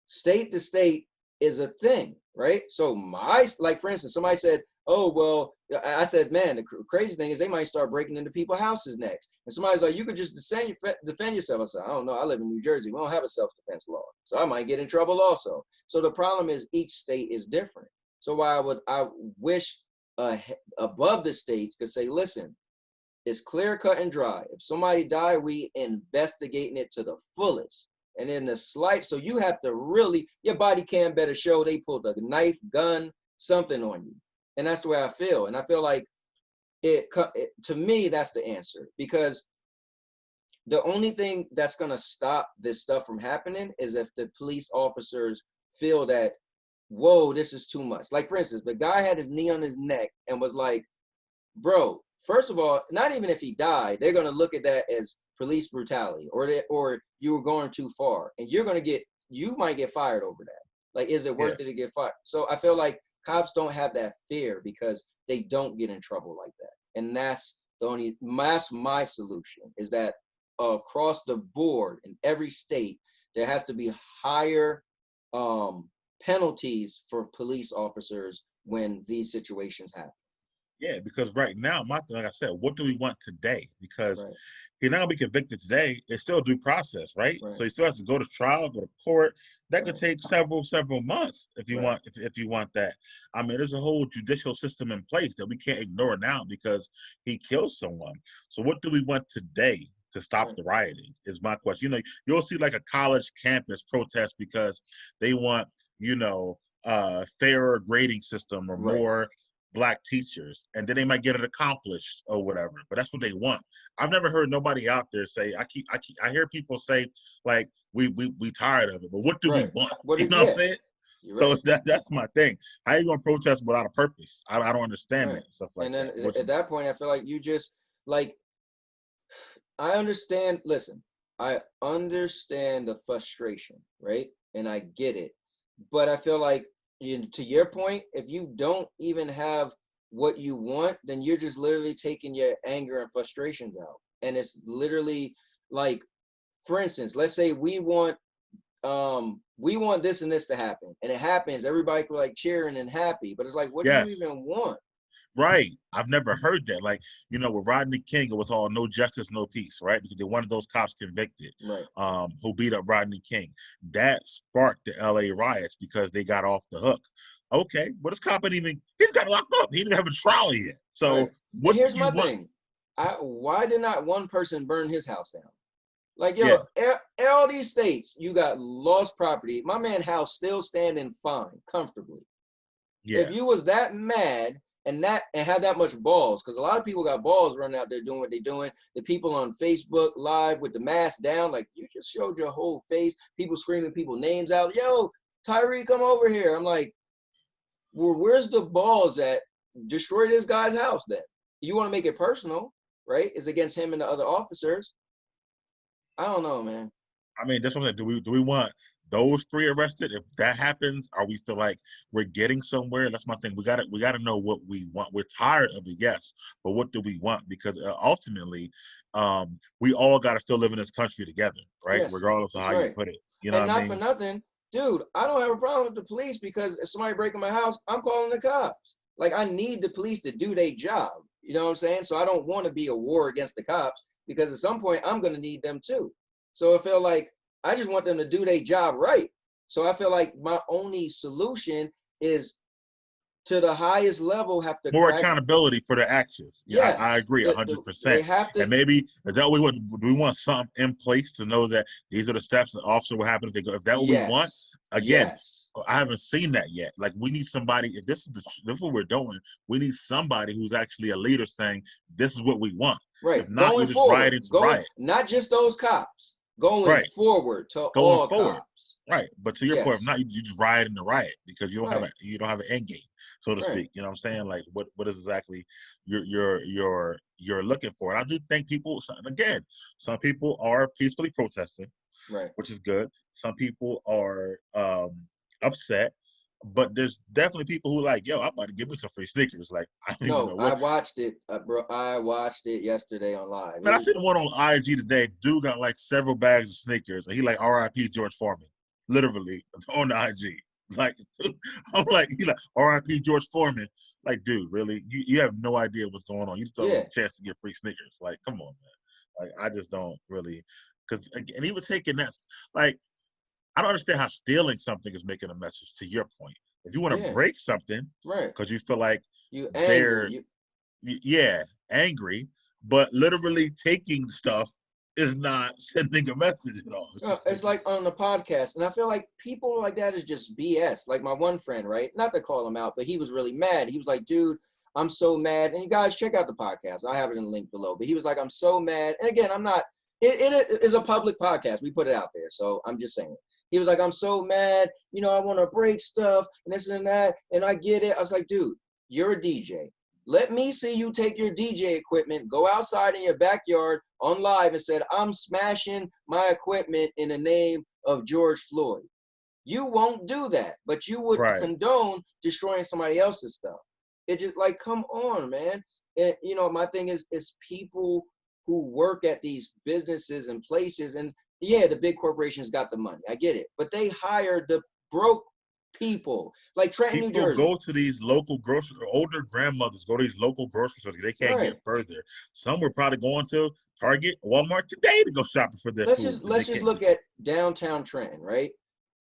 State to state is a thing, right? So like for instance, somebody said, oh, well, I said, man, the crazy thing is they might start breaking into people's houses next. And somebody's like, you could just defend yourself. I said, I don't know. I live in New Jersey. We don't have a self-defense law. So I might get in trouble also. So the problem is each state is different. So I wish above the states could say, listen, it's clear, cut, and dry. If somebody died, we investigating it to the fullest. And then the slight, so you have to really, your body cam better show they pulled a knife, gun, something on you. And that's the way I feel. And I feel like to me, that's the answer. Because the only thing that's going to stop this stuff from happening is if the police officers feel that, whoa, this is too much. Like, for instance, the guy had his knee on his neck and was like, bro, first of all, not even if he died, they're going to look at that as police brutality or you were going too far. And you might get fired over that. Like, is it worth it to get fired? So I feel like cops don't have that fear because they don't get in trouble like that. And that's my solution, is that across the board in every state, there has to be higher penalties for police officers when these situations happen. Yeah, because right now, like I said, what do we want today? Because he not gonna be convicted today. It's still due process, right? So he still has to go to trial, go to court. That could take several months if you want if you want that. I mean, there's a whole judicial system in place that we can't ignore now because he killed someone. So what do we want today to stop the rioting? Is my question. You'll see like a college campus protest because they want, fairer grading system or more Black teachers, and then they might get it accomplished or whatever. But that's what they want. I've never heard nobody out there say. I hear people say like we tired of it, but what do we want? You know what I'm saying? So that's my thing. How are you gonna protest without a purpose? I don't understand that stuff like that. And then at that point, I feel like you just like. I understand. Listen, I understand the frustration, right? And I get it, but I feel like, to your point, if you don't even have what you want, then you're just literally taking your anger and frustrations out. And it's literally like, for instance, let's say we want this and this to happen, and it happens, everybody could like cheering and happy, but it's like, what do you even want? Right. I've never heard that. Like, with Rodney King, it was all no justice, no peace, right? Because they wanted those cops convicted, who beat up Rodney King. That sparked the LA riots because they got off the hook. Okay, but this cop he's got locked up. He didn't have a trial yet. So what here's my thing. Why did not one person burn his house down? Like, all these states, you got lost property. My man's house still standing fine, comfortably. Yeah. If you was that mad and had that much balls, because a lot of people got balls running out there doing what they're doing. The people on Facebook Live with the mask down, like, you just showed your whole face. People screaming people names out. Yo, Tyree, come over here. I'm like, well, where's the balls at? Destroy this guy's house then. You want to make it personal, right? It's against him and the other officers. I don't know, man. I mean, that's what I'm saying. Do we want those three arrested? If that happens, or we feel like we're getting somewhere, that's my thing. We gotta know what we want. We're tired of it, yes, but what do we want? Because ultimately, we all gotta still live in this country together, right? Yes, regardless of how you put it. And not for nothing, dude, I don't have a problem with the police, because if somebody breaking my house, I'm calling the cops. Like, I need the police to do their job. You know what I'm saying? So I don't want to be a war against the cops, because at some point I'm going to need them too. So I feel like I just want them to do their job right. So I feel like my only solution is, to the highest level, have to more accountability for their actions. Yeah, yes, I agree 100%. And maybe is that do we want something in place to know that these are the steps the officer will happen if they go? If that what we want, again, I haven't seen that yet. Like, we need somebody. If this is what we're doing, we need somebody who's actually a leader saying this is what we want. If Right. not, you're Going just forward. rioting to Going, riot. not just those cops. Going Right. forward to Going all forward. cops. Right. But to your point, if Yes. not, you just riot in the riot because Right. you don't have an end game, so to Right. speak. You know what I'm saying? Like, what is exactly you're looking for? And I do think people, again, some people are peacefully protesting, Right. which is good. Some people are upset, but there's definitely people who like, yo, I'm about to give me some free sneakers. Like, I don't even No, know I what. watched it, bro. I watched it yesterday on live. Man, It I was seen one on IG today. Dude got like several bags of sneakers, and he like R.I.P. George Foreman, literally on the IG. Like, I'm like, he like R.I.P. George Foreman. Like, dude, really? You have no idea what's going on. You just thought it was yeah. a chance to get free sneakers. Like, come on, man. Like, I just don't really, because and he was taking that. Like, I don't understand how stealing something is making a message. To your point, if you want to Yeah. break something Right. because you feel like You they're angry. yeah, angry, but literally taking stuff is not sending a message at all. It's just like, It's like on the podcast, and I feel like people like that is just BS. Like my one friend, right? Not to call him out, but he was really mad. He was like, dude, I'm so mad. And you guys check out the podcast. I have it in the link below. But he was like, I'm so mad. And again, I'm not, it is a public podcast. We put it out there. So I'm just saying. He was like, I'm so mad. You know, I want to break stuff and this and that. And I get it. I was like, dude, you're a DJ. Let me see you take your DJ equipment, go outside in your backyard on live and said, I'm smashing my equipment in the name of George Floyd. You won't do that, but you would right. condone destroying somebody else's stuff. It just like, come on, man. And you know, my thing is people who work at these businesses and places, and yeah, the big corporations got the money. I get it. But they hire the broke people, like Trenton, New People Jersey. go to these local grocery, older grandmothers go to these local grocery stores. They can't Right. get further. Some were probably going to Target, Walmart today to go shopping for their food because they Let's just can't look get food. at downtown Trenton, right?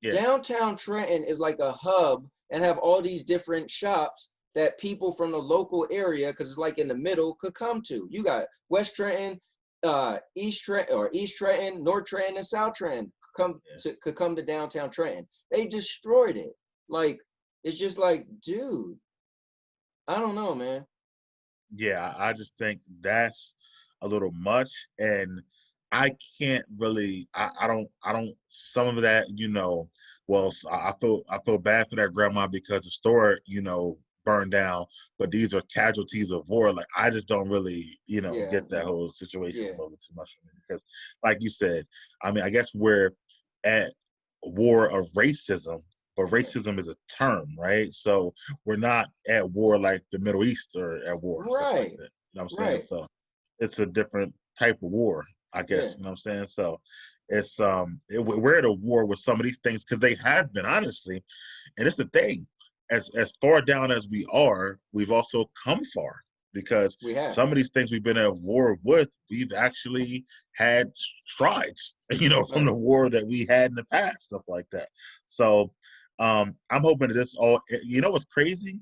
Yeah. Downtown Trenton is like a hub and have all these different shops that people from the local area, because it's like in the middle, could come to. You got West Trenton, East Trenton, North Trenton, and South Trenton could come to downtown Trenton. They destroyed it. Like, it's just like, dude, I don't know, man. Yeah, I just think that's a little much, and I can't really. I don't. Some of that, Well, I feel bad for that grandma because the store, burned down. But these are casualties of war. Like, I just don't really, Yeah, get that no, whole situation a yeah, little bit too much for me because, like you said, I mean, I guess we're at war of racism, but right, racism is a term, right? So we're not at war like the Middle East are at war, stuff like right, that. You know what I'm saying? right, So it's a different type of war, I yeah, guess. You know what I'm saying? So it's we're at a war with some of these things because they have been, honestly, and it's the thing. As far down as we are, we've also come far because we have, some of these things we've been at war with, we've actually had strides, from right, the war that we had in the past, stuff like that. So I'm hoping that this all, what's crazy?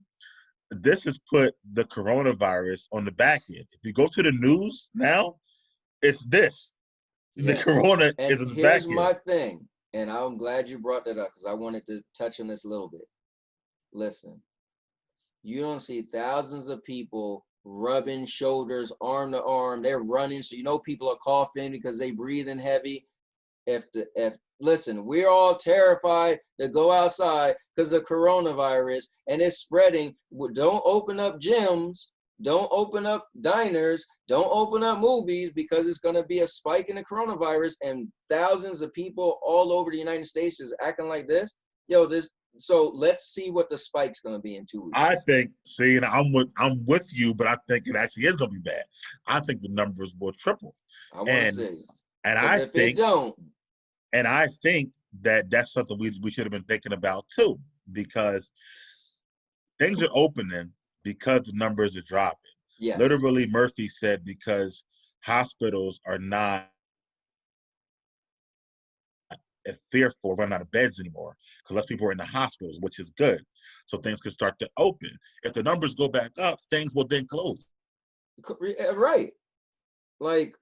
This has put the coronavirus on the back end. If you go to the news now, it's this. The yes. corona And is in the back here's end. my thing, and I'm glad you brought that up because I wanted to touch on this a little bit. Listen, you don't see thousands of people rubbing shoulders, arm to arm. They're running, so you know people are coughing because they breathing heavy. If listen, we're all terrified to go outside because of the coronavirus and it's spreading. Don't open up gyms, don't open up diners, don't open up movies because it's going to be a spike in the coronavirus and thousands of people all over the United States is acting like this. So let's see what the spike's going to be in 2 weeks. I think, see, and I'm with you, but I think it actually is going to be bad. I think the numbers will triple, I want to and see, and because I if it think don't, and I think that that's something we should have been thinking about too, because things are opening because the numbers are dropping. yes, Literally, Murphy said because hospitals are not fearful of running out of beds anymore because less people are in the hospitals, which is good. So things can start to open. If the numbers go back up, things will then close. right, like.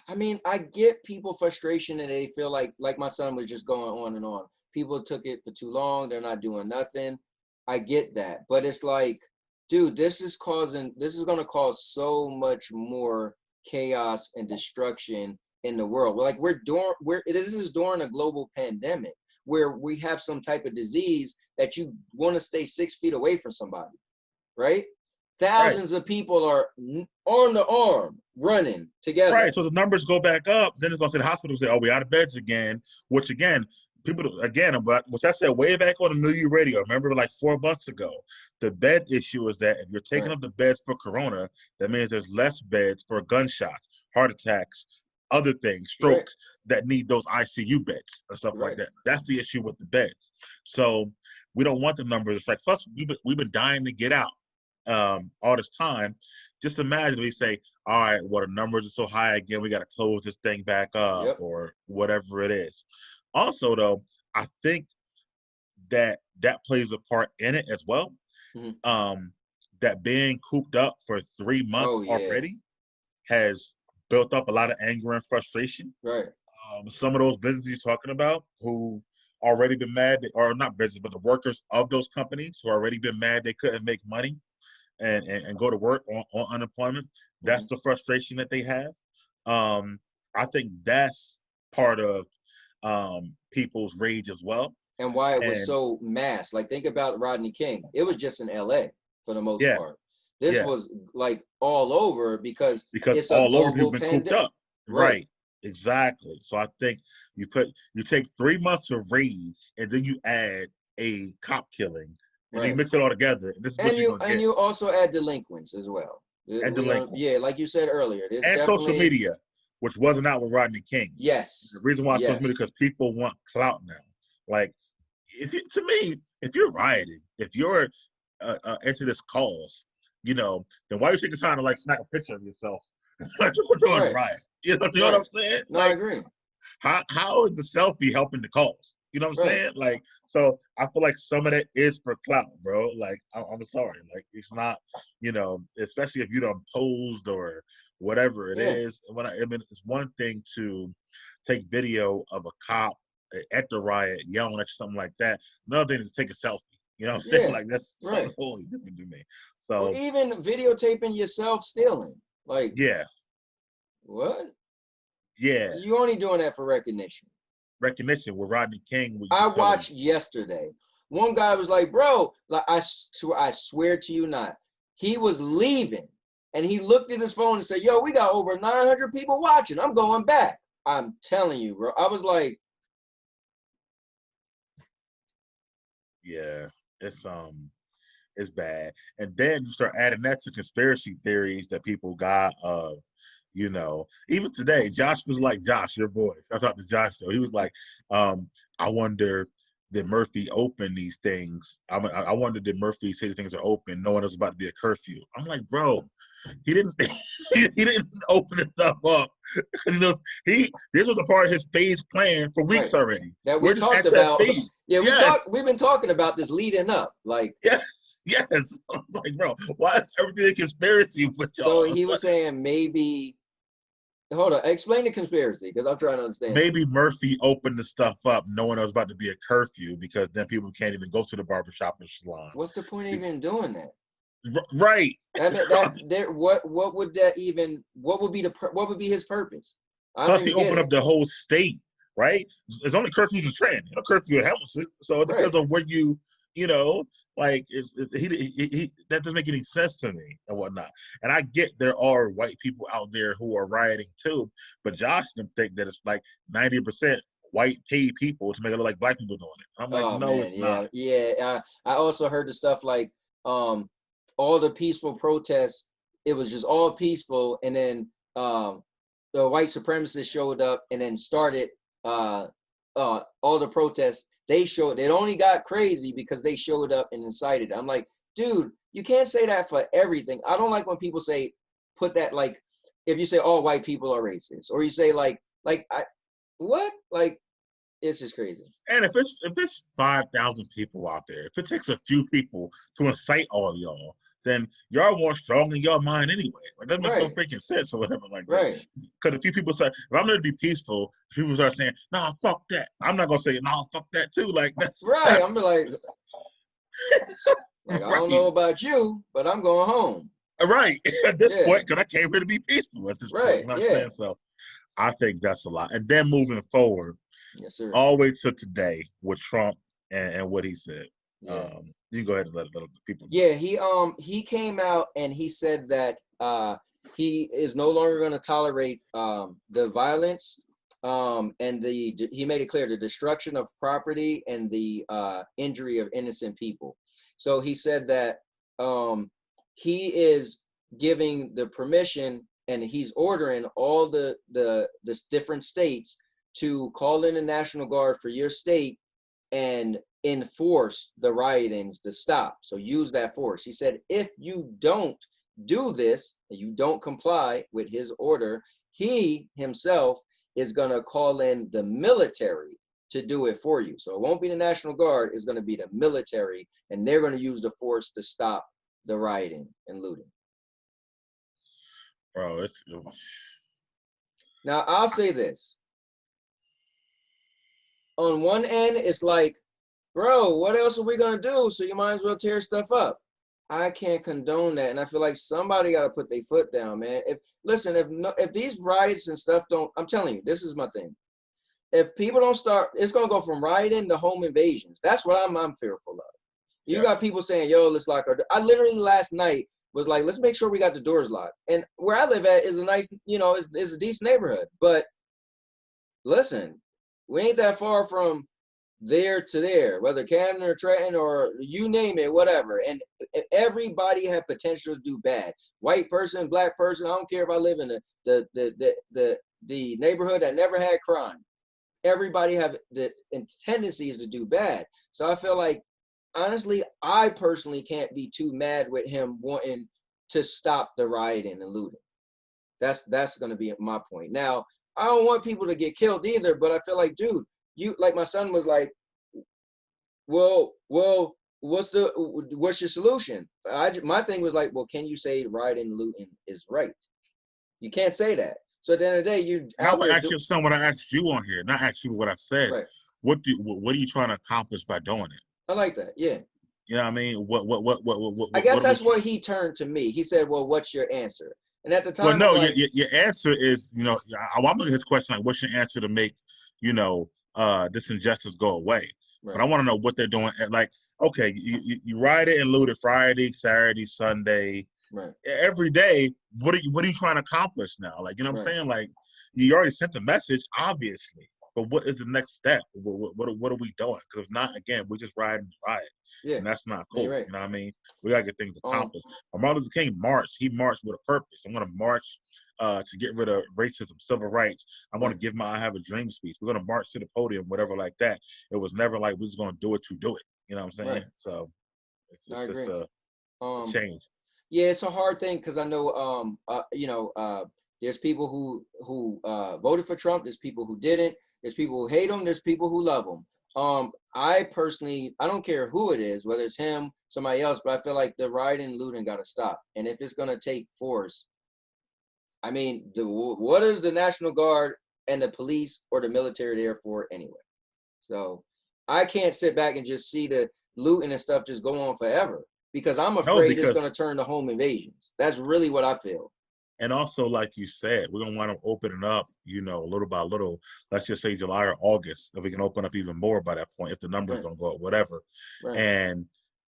I mean, I get people frustration and they feel like my son was just going on and on. people took it for too long. They're not doing nothing. I get that. But it's like, dude, this is going to cause so much more chaos and destruction in the world. Like this is during a global pandemic where we have some type of disease that you want to stay 6 feet away from somebody, right? Thousands of people are arm to arm running together. Right. So the numbers go back up. Then it's going to say the hospital say, "Oh, we out of beds again," which again, which I said way back on the New Year radio. Remember, like 4 months ago, the bed issue is that if you're taking up the beds for corona, that means there's less beds for gunshots, heart attacks, other things, strokes that need those ICU beds and stuff like that. That's the issue with the beds. So we don't want the numbers. It's like, plus we've been dying to get out all this time. Just imagine we say, all right, well, the numbers are so high again, we got to close this thing back up or whatever it is. Also, though, I think that plays a part in it as well. That being cooped up for 3 months already has built up a lot of anger and frustration. Right. Some of those businesses you're talking about who already been mad, or not business, but the workers of those companies who already been mad they couldn't make money and go to work on unemployment. That's the frustration that they have. I think that's part of people's rage as well. And why it was so mass. Like, think about Rodney King. It was just in LA for the most part. This was like all over because it's all a global over people been cooped up. Right. Exactly. So I think you take 3 months of rage and then you add a cop killing and you mix it all together. And you also add delinquents as well. And delinquents. Yeah, like you said earlier. And social media, which wasn't out with Rodney King. Yes. The reason why social media, because people want clout now. Like, if you're rioting, if you're into this cause, then why you take the time to like snap a picture of yourself? We're riot. You know what I'm saying? No, I agree. How is the selfie helping the cause? You know what I'm saying? Like, so I feel like some of that is for clout, bro. Like, I'm sorry. Like, it's not, especially if you done posed or whatever it is. It's one thing to take video of a cop at the riot yelling at something like that. Another thing is to take a selfie. You know what I'm saying? Like, that's totally different to me. So even videotaping yourself stealing. Like, what? Yeah. You only doing that for recognition. Recognition with Rodney King. I watched yesterday. One guy was like, bro, like I swear to you not. He was leaving and he looked at his phone and said, yo, we got over 900 people watching. I'm going back. I'm telling you, bro. I was like, yeah, it's bad. And then you start adding that to conspiracy theories that people got of, even today, Josh, your boy. I talked to Josh though. He was like, I wonder, did Murphy open these things? I wonder, did Murphy say the things are open knowing there's about to be a curfew? I'm like, bro, he didn't he didn't open the stuff up. This was a part of his phase plan for weeks already. That we talked about. We've been talking about this leading up. Like, yes. I'm like, bro, why is everything a conspiracy with y'all? So he was saying maybe. Hold on, explain the conspiracy because I'm trying to understand. Maybe Murphy opened the stuff up knowing there was about to be a curfew because then people can't even go to the barbershop or salon. What's the point of even doing that? Right. What would be his purpose? Plus, he opened up the whole state, right? It's only curfews in Trenton, curfew in Hamilton. So it depends on where like that doesn't make any sense to me and whatnot. And I get there are white people out there who are rioting too, but Josh didn't think that it's like 90% white paid people to make it look like black people doing it. I'm like, no, it's not. Yeah. I also heard the stuff like all the peaceful protests, it was just all peaceful, and then the white supremacists showed up and then started all the protests. It only got crazy because they showed up and incited. I'm like, dude, you can't say that for everything. I don't like when people put that, like, if you say all white people are racist, or you say what? Like, it's just crazy. And if it's 5,000 people out there, if it takes a few people to incite all of y'all, then y'all more strong in your mind anyway. Like that makes no Right. freaking sense or whatever like that. Right. Because a few people say, if I'm gonna be peaceful, people start saying, "No, fuck that." I'm not gonna say, "No, fuck that" too. Like that's Right. I'm like, I don't know right. about you, but I'm going home. Right. At this Yeah. point, because I came here to be peaceful at this point. Right. You know what I'm Yeah. saying? So I think that's a lot. And then moving forward, Yes, sir. all the way to today with Trump and what he said. Yeah. You go ahead and let the people know. Yeah, he came out and he said that he is no longer going to tolerate the violence, and he made it clear the destruction of property and the injury of innocent people. So he said that he is giving the permission and he's ordering all the different states to call in the National Guard for your state and enforce the riotings to stop. So use that force. He said, if you don't do this, and you don't comply with his order, he himself is going to call in the military to do it for you. So it won't be the National Guard, it's going to be the military, and they're going to use the force to stop the rioting and looting. Bro, it's now I'll say this. On one end, it's like, bro, what else are we gonna do? So you might as well tear stuff up. I can't condone that, and I feel like somebody got to put their foot down, man. If these riots and stuff don't, I'm telling you, this is my thing. If people don't start, it's gonna go from rioting to home invasions. That's what I'm fearful of. You got people saying, "Yo, let's lock our." I literally last night was like, "Let's make sure we got the doors locked." And where I live at is a nice, is a decent neighborhood. But listen, we ain't that far from there to there, whether Camden or Trenton or you name it, whatever. And everybody have potential to do bad. White person, black person, I don't care if I live in the neighborhood that never had crime. Everybody have the tendencies to do bad. So I feel like, honestly, I personally can't be too mad with him wanting to stop the rioting and looting. That's going to be my point. Now, I don't want people to get killed either, but I feel like, dude, like my son was like, well, what's your solution? My thing was like, well, can you say rioting and looting is right? You can't say that. So at the end of the day, you and I would ask your son what I asked you on here, not ask you what I said. Right. What are you trying to accomplish by doing it? I like that. Yeah. You know what I mean? I guess that's what he turned to me. He said, well, what's your answer? And at the time, well, no, I'm like, your answer is, I'm looking at his question like, what's your answer to make, this injustice go away? right. But I want to know what they're doing. Like, okay, you rioted and looted Friday, Saturday, Sunday, right. every day. What are you trying to accomplish now? Like, you know what I'm saying? Like, you already sent the message, obviously. But what is the next step? What are we doing? Because if not, again, we're just riding the riot. Yeah. And that's not cool. Right. You know what I mean? We gotta get things accomplished. Martin Luther King marched. He marched with a purpose. I'm gonna march to get rid of racism, civil rights. I want to give my "I Have a Dream" speech. We're gonna march to the podium, whatever like that. It was never like we're just gonna do it to do it. You know what I'm saying? Right. So it's I just agree. a change. Yeah, it's a hard thing because I know there's people who voted for Trump. There's people who didn't. There's people who hate him. There's people who love him. I personally, I don't care who it is, whether it's him, somebody else, but I feel like the rioting and looting got to stop. And if it's gonna take force, I mean, what is the National Guard and the police or the military there for anyway? So I can't sit back and just see the looting and stuff just go on forever because I'm afraid it's gonna turn to home invasions. That's really what I feel. And also, like you said, we're gonna want to open it up, little by little. Let's just say July or August, if we can open up even more by that point, if the numbers don't go up, whatever. Right. And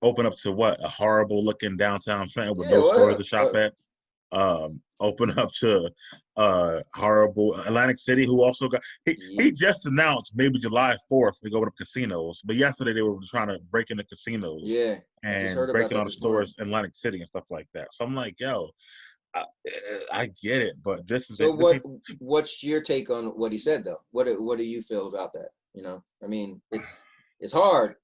open up to what? A horrible looking downtown Trenton with no stores to shop at. Open up to horrible Atlantic City, who also got he just announced maybe July 4th we go to casinos, but yesterday they were trying to break into casinos and breaking all the stores in Atlantic City and stuff like that. So I'm like, yo, I get it, but this is so what's your take on what he said though? What do you feel about that? I mean, it's hard.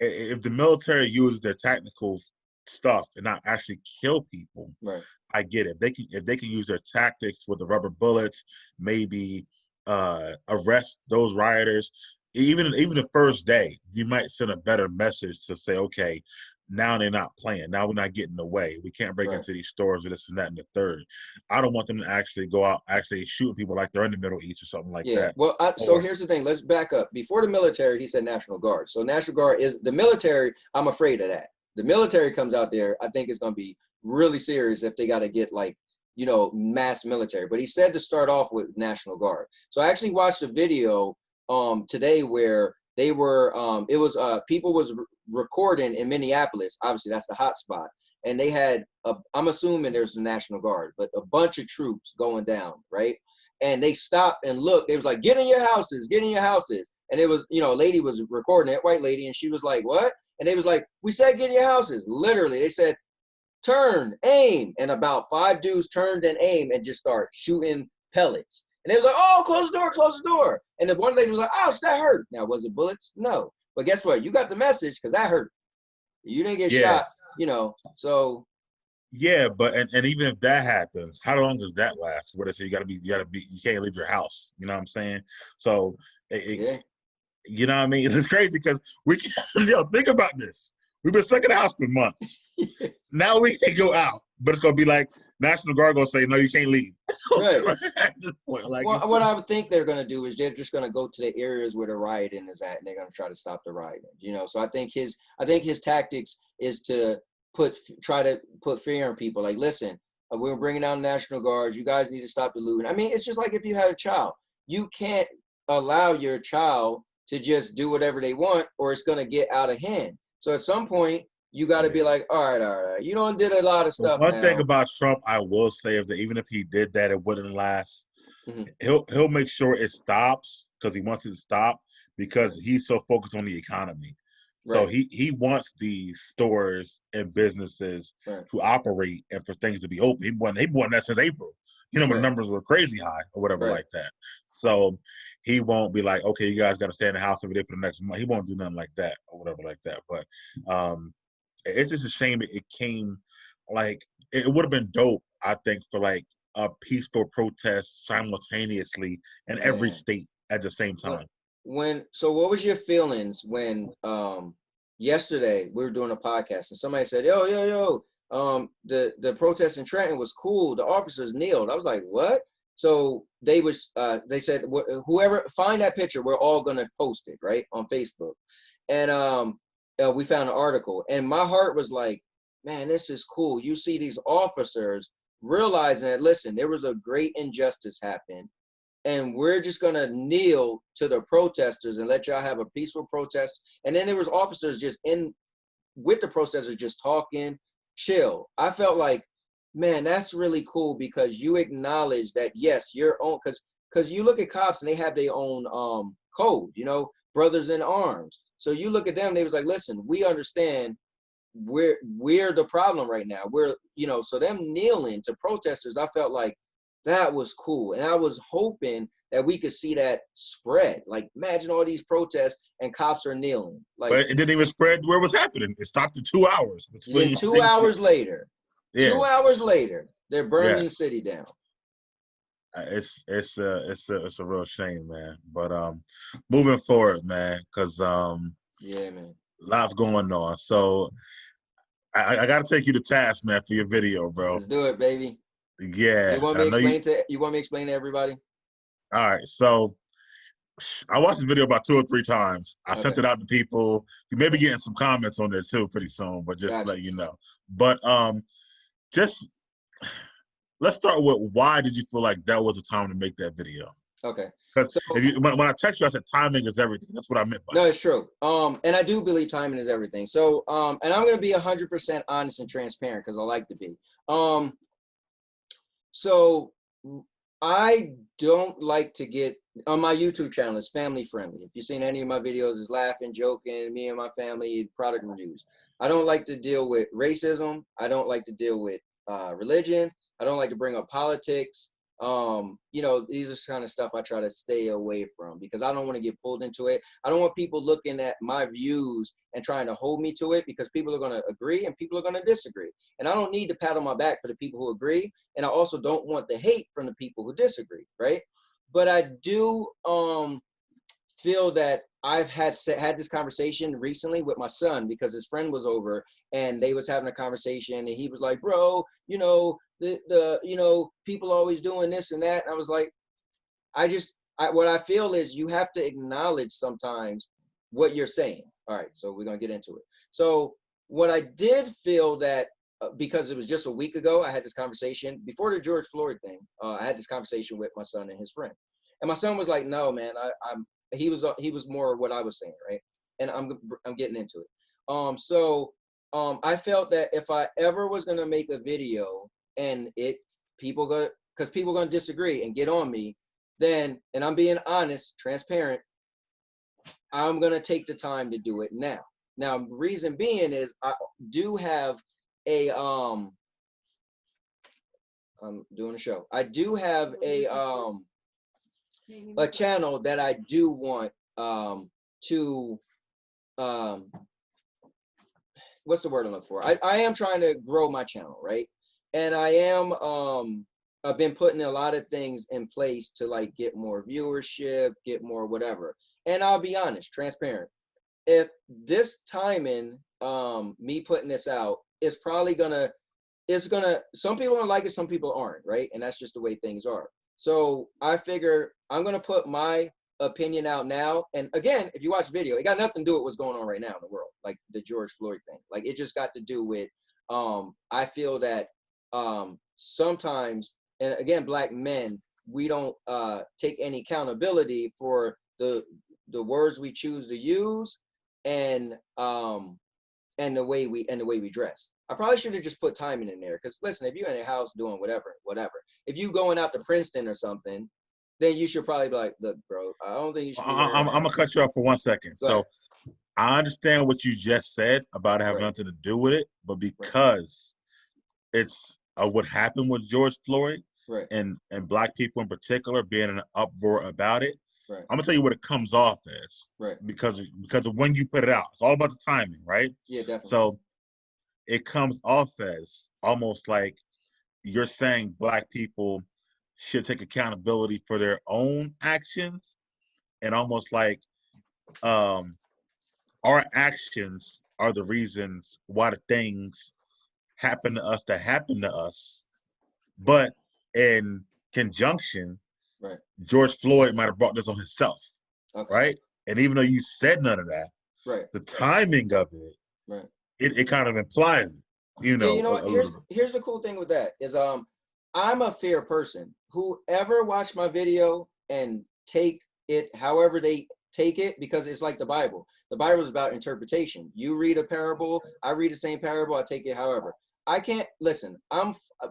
If the military uses their tactical stuff and not actually kill people, right? I get it. If they can use their tactics with the rubber bullets, maybe arrest those rioters. Even the first day, you might send a better message to say, okay, now they're not playing. Now we're not getting away. We can't break into these stores with this and that and the third. I don't want them to actually go out actually shooting people like they're in the Middle East or something like that. Well, so here's the thing. Let's back up. Before the military, he said National Guard. So National Guard is the military. I'm afraid of that. The military comes out there. I think it's going to be really serious if they got to get like, you know, mass military. But he said to start off with National Guard. So I actually watched a video today where they were it was people was recording in Minneapolis. Obviously that's the hot spot, and they had I'm assuming there's the National Guard, but a bunch of troops going down, right? And they stopped and looked. They was like, get in your houses, get in your houses. And it was, you know, a lady was recording it, white lady, and she was like, what? And they was like, we said get in your houses. Literally, they said turn, aim, and about 5 dudes turned and aimed and just start shooting pellets. And they was like, oh, close the door, close the door. And the one lady was like, ouch, that hurt. Now, was it bullets? No. But guess what? You got the message because that hurt. You didn't get shot, you know, so. Yeah, but and even if that happens, how long does that last? What I say, you can't leave your house. You know what I'm saying? So, you know what I mean? It's crazy because we can, think about this. We've been stuck in the house for months. Now we can go out, but it's gonna be like National Guard gonna say, no, you can't leave. Right. At this point, like, well, what I would think they're gonna do is they're just gonna go to the areas where the rioting is at, and they're gonna try to stop the rioting. You know, so I think his tactics is to try to put fear in people. Like, listen, we're bringing down National Guards. You guys need to stop the looting. I mean, it's just like if you had a child, you can't allow your child to just do whatever they want, or it's gonna get out of hand. So at some point, you got to be like, all right. You know, did a lot of stuff. One thing about Trump, I will say, even if he did that, it wouldn't last. He'll make sure it stops because he wants it to stop because he's so focused on the economy. So he wants these stores and businesses to operate and for things to be open. He wanted that since April. You know, when numbers were crazy high or whatever like that. So he won't be like, okay, you guys got to stay in the house every day for the next month. He won't do nothing like that or whatever like that. But it's just a shame it came, like, it would have been dope, I think, for like a peaceful protest simultaneously in every state at the same time. So what was your feelings when yesterday we were doing a podcast and somebody said, yo, the protest in Trenton was cool, the officers kneeled. I was like, what? So they said, whoever find that picture, we're all gonna post it right on Facebook. And we found an article, and my heart was like, man, this is cool. You see these officers realizing that, listen, there was a great injustice happen, and we're just gonna kneel to the protesters and let y'all have a peaceful protest. And then there was officers just with the protesters, just talking, chill. I felt like, man, that's really cool because you acknowledge that, yes, your own, because you look at cops and they have their own code, you know, brothers in arms. So you look at them, they was like, listen, we understand we're the problem right now. We're, you know, so them kneeling to protesters, I felt like that was cool. And I was hoping that we could see that spread. Like, imagine all these protests and cops are kneeling. Like, but it didn't even spread where it was happening. It stopped in 2 hours. Then 2 hours later, 2 hours later, they're burning the city down. It's a real shame, man. But moving forward, man, because man, lots going on. So I got to take you to task, man, for your video, bro. Let's do it, baby. Yeah. You want me to explain to everybody? All right. So I watched the video about 2 or 3 times. I sent it out to people. You may be getting some comments on there too pretty soon, but just to let you know. But just let's start with, why did you feel like that was the time to make that video? Okay. Because when I text you, I said timing is everything. That's what I meant by No, it's true. And I do believe timing is everything. So, and I'm going to be 100% honest and transparent because I like to be. So I don't like to get on my YouTube channel. It's family friendly. If you've seen any of my videos, it's laughing, joking, me and my family, product reviews. I don't like to deal with racism. I don't like to deal with religion. I don't like to bring up politics. You know, these are kind of stuff I try to stay away from because I don't want to get pulled into it. I don't want people looking at my views and trying to hold me to it because people are going to agree and people are going to disagree. And I don't need to pat on my back for the people who agree. And I also don't want the hate from the people who disagree, right? But I do feel that I've had this conversation recently with my son because his friend was over and they was having a conversation and he was like, bro, you know, the people always doing this and that. And I was like, what I feel is you have to acknowledge sometimes what you're saying. All right, so we're gonna get into it. So what I did feel that because it was just a week ago, I had this conversation before the George Floyd thing. I had this conversation with my son and his friend, and my son was like, "No, man, he was more what I was saying, right?" And I'm getting into it. I felt that if I ever was gonna make a video and people gonna disagree and get on me, then, and I'm being honest, transparent, I'm gonna take the time to do it now. Now, the reason being is I do have I'm doing a show. I do have a channel that I do want to what's the word I'm looking for? I am trying to grow my channel, right? And I've been putting a lot of things in place to like get more viewership, get more whatever. And I'll be honest, transparent. If this timing, me putting this out, is probably some people are gonna like it, some people aren't, right? And that's just the way things are. So I figure I'm gonna put my opinion out now. And again, if you watch the video, it got nothing to do with what's going on right now in the world, like the George Floyd thing. Like it just got to do with I feel that sometimes, and again, Black men, we don't take any accountability for the words we choose to use and the way we dress. I probably should have just put timing in there because listen, if you're in a house doing whatever, if you going out to Princeton or something, then you should probably be like, look, bro, I don't think you should be I'm gonna cut you off for 1 second. Go ahead. I understand what you just said about it having nothing to do with it, but because it's what happened with George Floyd and Black people in particular being in an uproar about it, I'm gonna tell you what it comes off as. Because of when you put it out. It's all about the timing, right? Yeah, definitely. So it comes off as almost like you're saying Black people should take accountability for their own actions, and almost like our actions are the reasons why the things happen to us that happen to us. But in conjunction, George Floyd might have brought this on himself, right? And even though you said none of that, the timing of it, it kind of implies it. You know, here's the cool thing with that is I'm a fair person. Whoever watched my video and take it however they take it, because it's like the Bible. The Bible is about interpretation. You read a parable, I read the same parable, I take it however. I can't listen.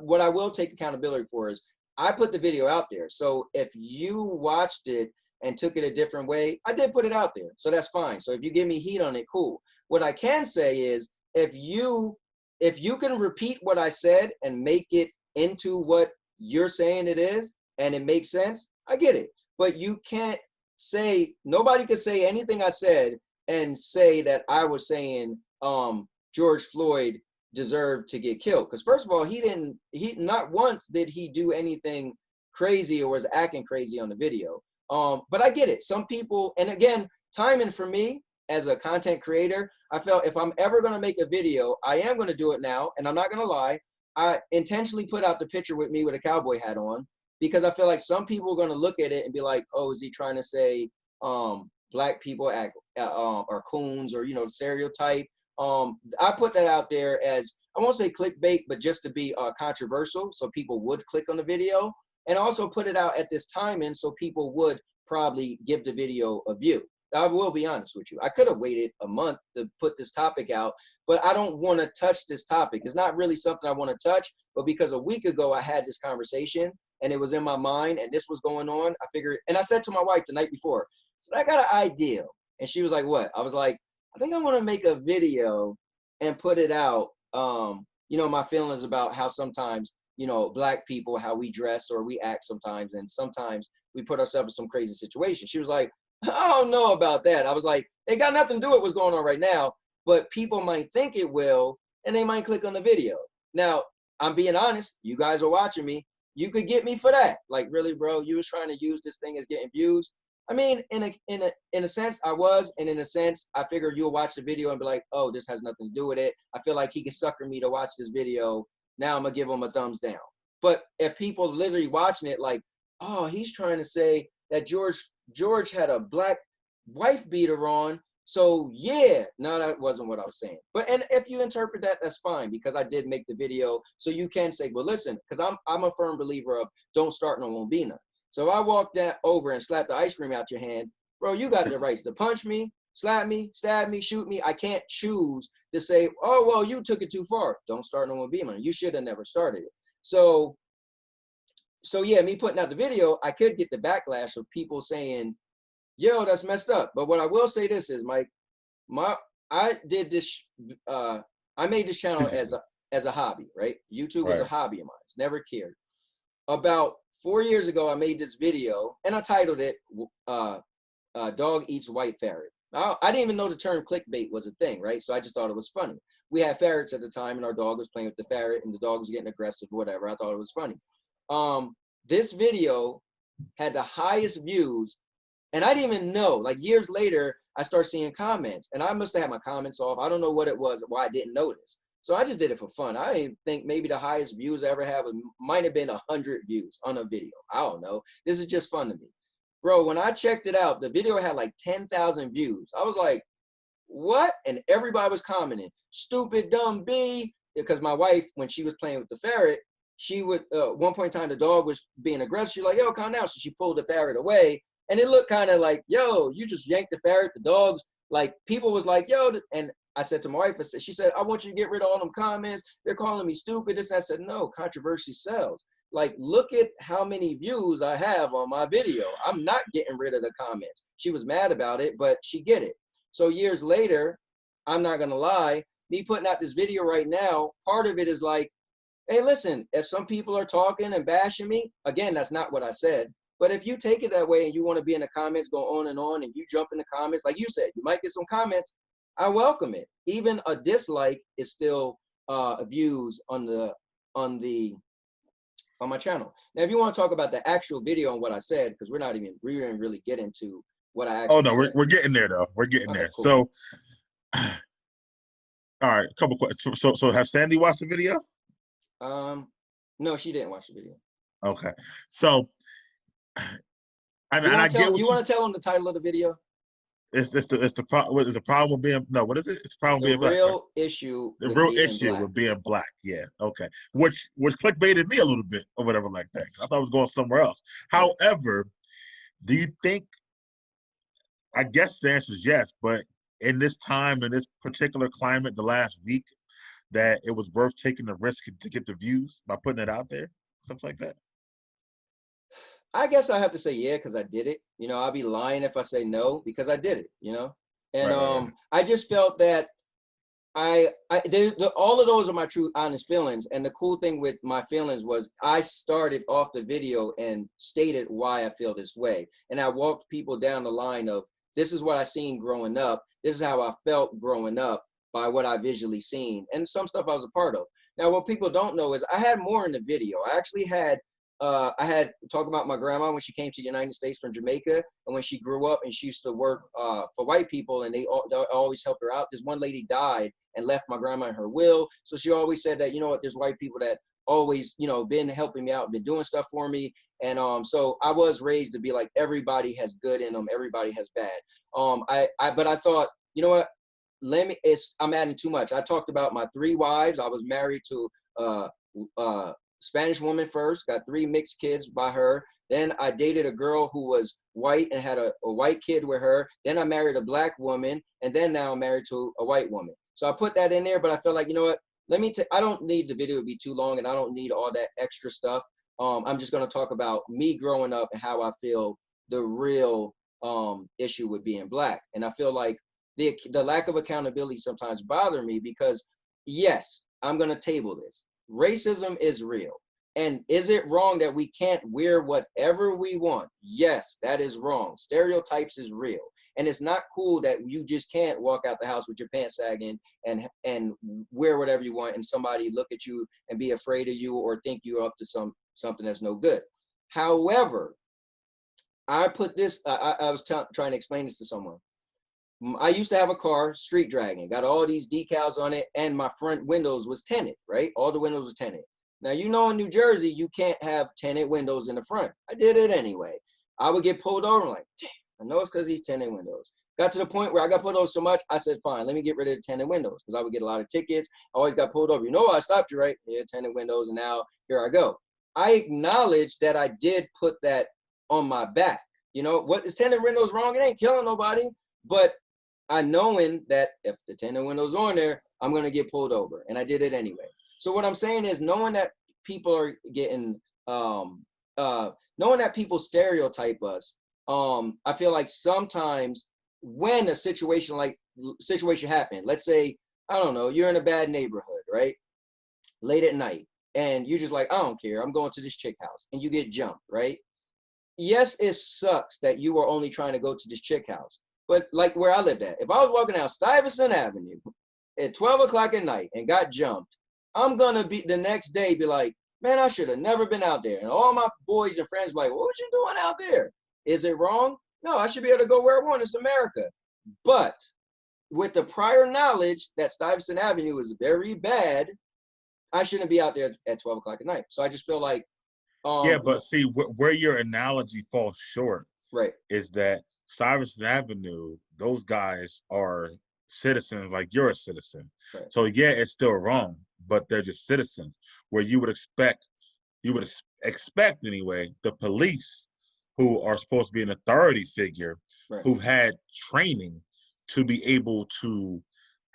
What I will take accountability for is I put the video out there. So if you watched it and took it a different way, I did put it out there. So that's fine. So if you give me heat on it, cool. What I can say is if you can repeat what I said and make it into what you're saying it is, and it makes sense, I get it. But you can't say, nobody could say anything I said and say that I was saying George Floyd deserved to get killed. Because first of all, he not once did he do anything crazy or was acting crazy on the video. But I get it. Some people, and again, timing for me as a content creator, I felt if I'm ever going to make a video, I am going to do it now. And I'm not going to lie. I intentionally put out the picture with me with a cowboy hat on because I feel like some people are going to look at it and be like, oh, is he trying to say Black people are coons or, you know, stereotype? I put that out there as, I won't say clickbait, but just to be controversial so people would click on the video, and also put it out at this timing so people would probably give the video a view. I will be honest with you. I could have waited a month to put this topic out, but I don't want to touch this topic. It's not really something I want to touch, but because a week ago I had this conversation and it was in my mind and this was going on, I figured, and I said to my wife the night before, so I got an idea. And she was like, what? I was like, I think I want to make a video and put it out. You know, my feelings about how sometimes, you know, Black people, how we dress or we act sometimes, and sometimes we put ourselves in some crazy situation. She was like, I don't know about that. I was like, it got nothing to do with what's going on right now, but people might think it will, and they might click on the video. Now, I'm being honest. You guys are watching me. You could get me for that. Like, really, bro, you was trying to use this thing as getting views. I mean, in a sense, I was, and in a sense, I figured you'll watch the video and be like, oh, this has nothing to do with it. I feel like he can sucker me to watch this video. Now I'm gonna give him a thumbs down. But if people literally watching it like, oh, he's trying to say that George had a black wife beater on. So yeah, no, that wasn't what I was saying. But and if you interpret that, that's fine, because I did make the video. So you can say, well, listen, because I'm a firm believer of don't start no won't be none. So if I walk that over and slap the ice cream out your hand, bro, you got the right to punch me, slap me, stab me, shoot me. I can't choose to say, oh, well, you took it too far. Don't start no one being on. You should have never started it. So yeah, me putting out the video, I could get the backlash of people saying, yo, that's messed up. But what I will say this is, Mike, I did this, I made this channel as a hobby, right? YouTube was a hobby of mine. Never cared. About 4 years ago, I made this video and I titled it, Dog Eats White Ferret. I didn't even know the term clickbait was a thing, right? So I just thought it was funny. We had ferrets at the time and our dog was playing with the ferret and the dog was getting aggressive or whatever. I thought it was funny. This video had the highest views, and I didn't even know, like years later, I started seeing comments and I must have had my comments off. I don't know what it was, why I didn't notice. So I just did it for fun. I didn't think maybe the highest views I ever had might have been 100 views on a video. I don't know. This is just fun to me. Bro, when I checked it out, the video had like 10,000 views. I was like, what? And everybody was commenting, stupid, dumb B, because my wife, when she was playing with the ferret, she would, one point in time, the dog was being aggressive. She's like, yo, calm down. So she pulled the ferret away. And it looked kind of like, yo, you just yanked the ferret. The dogs, like, people was like, yo, and I said to my wife, she said, I want you to get rid of all them comments. They're calling me stupid. This, I said, no, controversy sells. Like, look at how many views I have on my video. I'm not getting rid of the comments. She was mad about it, but she get it. So years later, I'm not going to lie, me putting out this video right now, part of it is like, hey, listen, if some people are talking and bashing me, again, that's not what I said. But if you take it that way and you want to be in the comments, go on, and you jump in the comments, like you said, you might get some comments. I welcome it. Even a dislike is still views on my channel. Now, if you want to talk about the actual video and what I said, because we didn't really get into what I actually said. We're getting there though. We're getting there. Cool. So, all right, a couple questions. So have Sandy watched the video? No, she didn't watch the video. Okay, so I get you want to tell them the title of the video? It's the problem with being what is it? It's the problem with being black. The real issue with being black. Yeah. Okay. Which clickbaited me a little bit or whatever like that. I thought I was going somewhere else. However, do you think? I guess the answer is yes, but in this time, in this particular climate, the last week, that it was worth taking the risk to get the views by putting it out there, stuff like that. I guess I have to say yeah, because I did it. You know, I'll be lying if I say no, because I did it, you know? And right. I just felt that all of those are my true honest feelings. And the cool thing with my feelings was I started off the video and stated why I feel this way. And I walked people down the line of, this is what I seen growing up. This is how I felt growing up by what I visually seen. And some stuff I was a part of. Now, what people don't know is I had more in the video. I actually had, I had talked about my grandma when she came to the United States from Jamaica, and when she grew up and she used to work for white people, and they always helped her out. This one lady died and left my grandma in her will. So she always said that, you know what, there's white people that always, you know, been helping me out, been doing stuff for me. And so I was raised to be like, everybody has good in them, everybody has bad. But I thought, you know what, I'm adding too much. I talked about my 3 wives. I was married to Spanish woman first, got 3 mixed kids by her. Then I dated a girl who was white and had a white kid with her. Then I married a black woman, and then now I'm married to a white woman. So I put that in there, but I felt like, you know what, I don't need the video to be too long, and I don't need all that extra stuff. I'm just going to talk about me growing up and how I feel the real issue with being black. And I feel like the lack of accountability sometimes bother me because, yes, I'm going to table this. Racism is real. And is it wrong that we can't wear whatever we want? Yes, that is wrong. Stereotypes is real. And it's not cool that you just can't walk out the house with your pants sagging and wear whatever you want and somebody look at you and be afraid of you or think you're up to something that's no good. However, I put this, I was trying to explain this to someone. I used to have a car, street dragging, got all these decals on it, and my front windows was tinted, right? All the windows were tinted. Now, you know, in New Jersey, you can't have tinted windows in the front. I did it anyway. I would get pulled over, like, damn, I know it's because these tinted windows. Got to the point where I got pulled over so much, I said, fine, let me get rid of the tinted windows, because I would get a lot of tickets. I always got pulled over. You know, I stopped you, right? Yeah, tinted windows, and now here I go. I acknowledge that I did put that on my back. You know, what is tinted windows wrong? It ain't killing nobody, but I knowing that if the tinted windows on there, I'm gonna get pulled over, and I did it anyway. So what I'm saying is, knowing that people are getting, knowing that people stereotype us, I feel like sometimes when a situation happened, let's say, I don't know, you're in a bad neighborhood, right? Late at night, and you're just like, I don't care, I'm going to this chick house, and you get jumped, right? Yes, it sucks that you were only trying to go to this chick house. But like where I lived at, if I was walking down Stuyvesant Avenue at 12 o'clock at night and got jumped, I'm gonna be the next day be like, man, I should have never been out there. And all my boys and friends be like, what you doing out there? Is it wrong? No, I should be able to go where I want. It's America. But with the prior knowledge that Stuyvesant Avenue is very bad, I shouldn't be out there at 12 o'clock at night. So I just feel like, yeah, but see where your analogy falls short, right, is that Stuyvesant Avenue, those guys are citizens like you're a citizen. right. So yeah, it's still wrong, but they're just citizens. Where you would expect anyway, the police, who are supposed to be an authority figure, Right. who've had training to be able to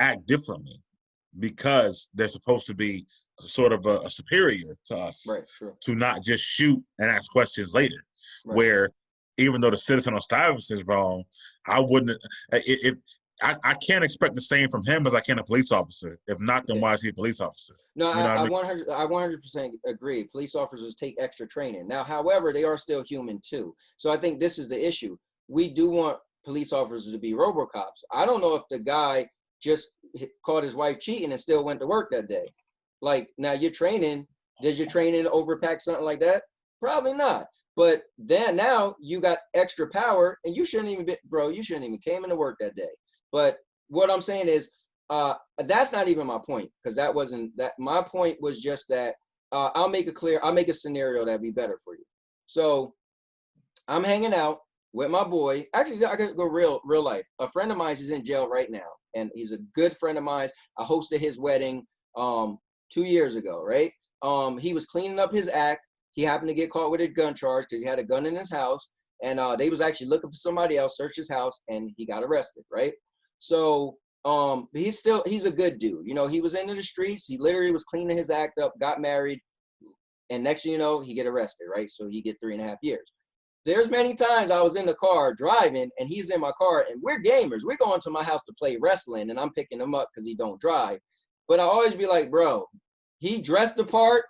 act differently, because they're supposed to be sort of a superior to us, Right, true. to not just shoot and ask questions later. Right. Where even though the citizen on Stuyvesant is wrong, I wouldn't. I can't expect the same from him as I can a police officer. If not, then why is he a police officer? No, you know I I mean? 100% agree. Police officers take extra training. Now, however, they are still human too. So I think this is the issue. We do want police officers to be RoboCops. I don't know if the guy just caught his wife cheating and still went to work that day. Like, now you're training. Does your training overpack something like that? Probably not. But then now you got extra power, and you shouldn't even be, bro, you shouldn't even came into work that day. But what I'm saying is, that's not even my point, because that wasn't that. My point was just that I'll make a scenario that'd be better for you. So I'm hanging out with my boy. Actually, I could go real life. A friend of mine is in jail right now, and he's a good friend of mine. I hosted his wedding 2 years ago, right? He was cleaning up his act. He happened to get caught with a gun charge because he had a gun in his house, and they was actually looking for somebody else, searched his house, and he got arrested, right? So he's a good dude. You know, he was into the streets. He literally was cleaning his act up, got married, and next thing you know, he get arrested, right? So he get 3.5 years. There's many times I was in the car driving, and he's in my car, and we're gamers. We're going to my house to play wrestling, and I'm picking him up because he don't drive. But I always be like, bro, he dressed the part.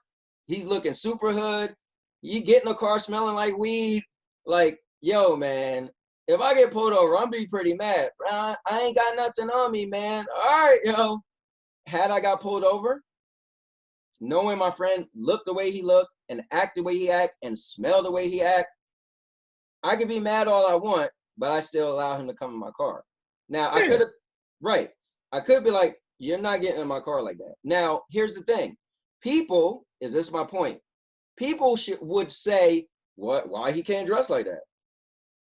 He's looking super hood. You get in the car smelling like weed. Like, yo, man, if I get pulled over, I'm be pretty mad. I ain't got nothing on me, man. All right, yo. Had I got pulled over, knowing my friend looked the way he looked and act the way he act and smell the way he act, I could be mad all I want, but I still allow him to come in my car. Now, I could have, right. I could be like, you're not getting in my car like that. Now, here's the thing. People, is this my point? People would say, why he can't dress like that?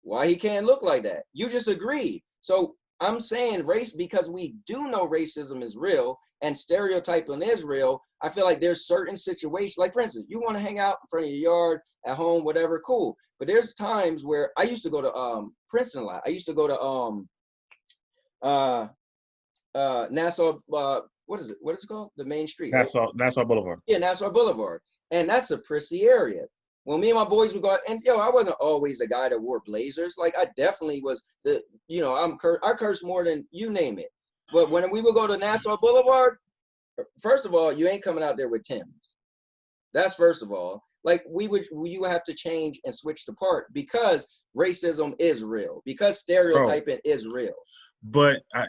Why he can't look like that? You just agreed. So I'm saying race, because we do know racism is real and stereotyping is real. I feel like there's certain situations, like for instance, you want to hang out in front of your yard, at home, whatever, cool. But there's times where I used to go to Princeton a lot. I used to go to Nassau, what is it called? The main street. Nassau Boulevard. Yeah, Nassau Boulevard. And that's a prissy area. When me and my boys would go out, and I wasn't always the guy that wore blazers. Like, I definitely was I curse more than you name it. But when we would go to Nassau Boulevard, first of all, you ain't coming out there with Timbs. That's first of all. Like, you would have to change and switch the part, because racism is real, because stereotyping is real. But I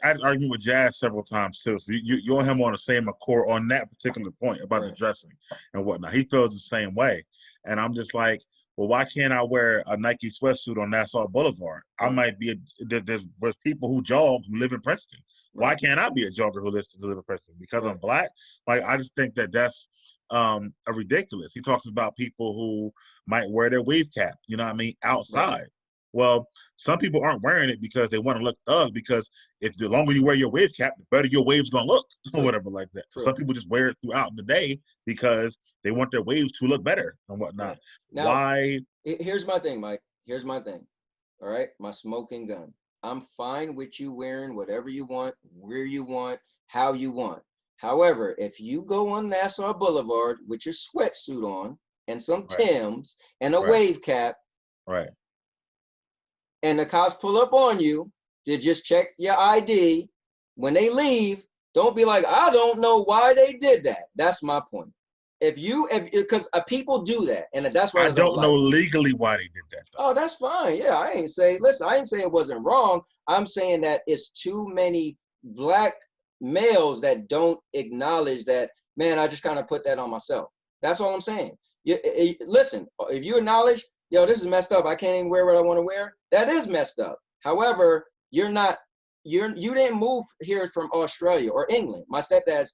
had argued with Jazz several times too. So you and him on the same accord on that particular point about the dressing and whatnot. He feels the same way, and I'm just like, well, why can't I wear a Nike sweatsuit on Nassau Boulevard? I might be there's people who jog who live in Princeton. Why can't I be a jogger who lives in Princeton? Because I'm black? Like, I just think that that's a ridiculous. He talks about people who might wear their wave cap, you know what I mean, outside. Well, some people aren't wearing it because they want to look thug, because if the longer you wear your wave cap, the better your wave's gonna look, or whatever like that. So some people just wear it throughout the day because they want their waves to look better and whatnot. Now, why? Here's my thing, Mike. Here's my thing. All right, my smoking gun. I'm fine with you wearing whatever you want, where you want, how you want. However, if you go on Nassau Boulevard with your sweatsuit on and some Timbs and a wave cap, and the cops pull up on you to just check your ID, when they leave, don't be like, I don't know why they did that. That's my point. Because people do that, and that's why I don't know legally why they did that, though. Oh, that's fine. Yeah, I ain't say it wasn't wrong. I'm saying that it's too many black males that don't acknowledge that, man, I just kind of put that on myself. That's all I'm saying. Listen, if you acknowledge, yo, this is messed up, I can't even wear what I want to wear, that is messed up. However, you didn't move here from Australia or England. My stepdad's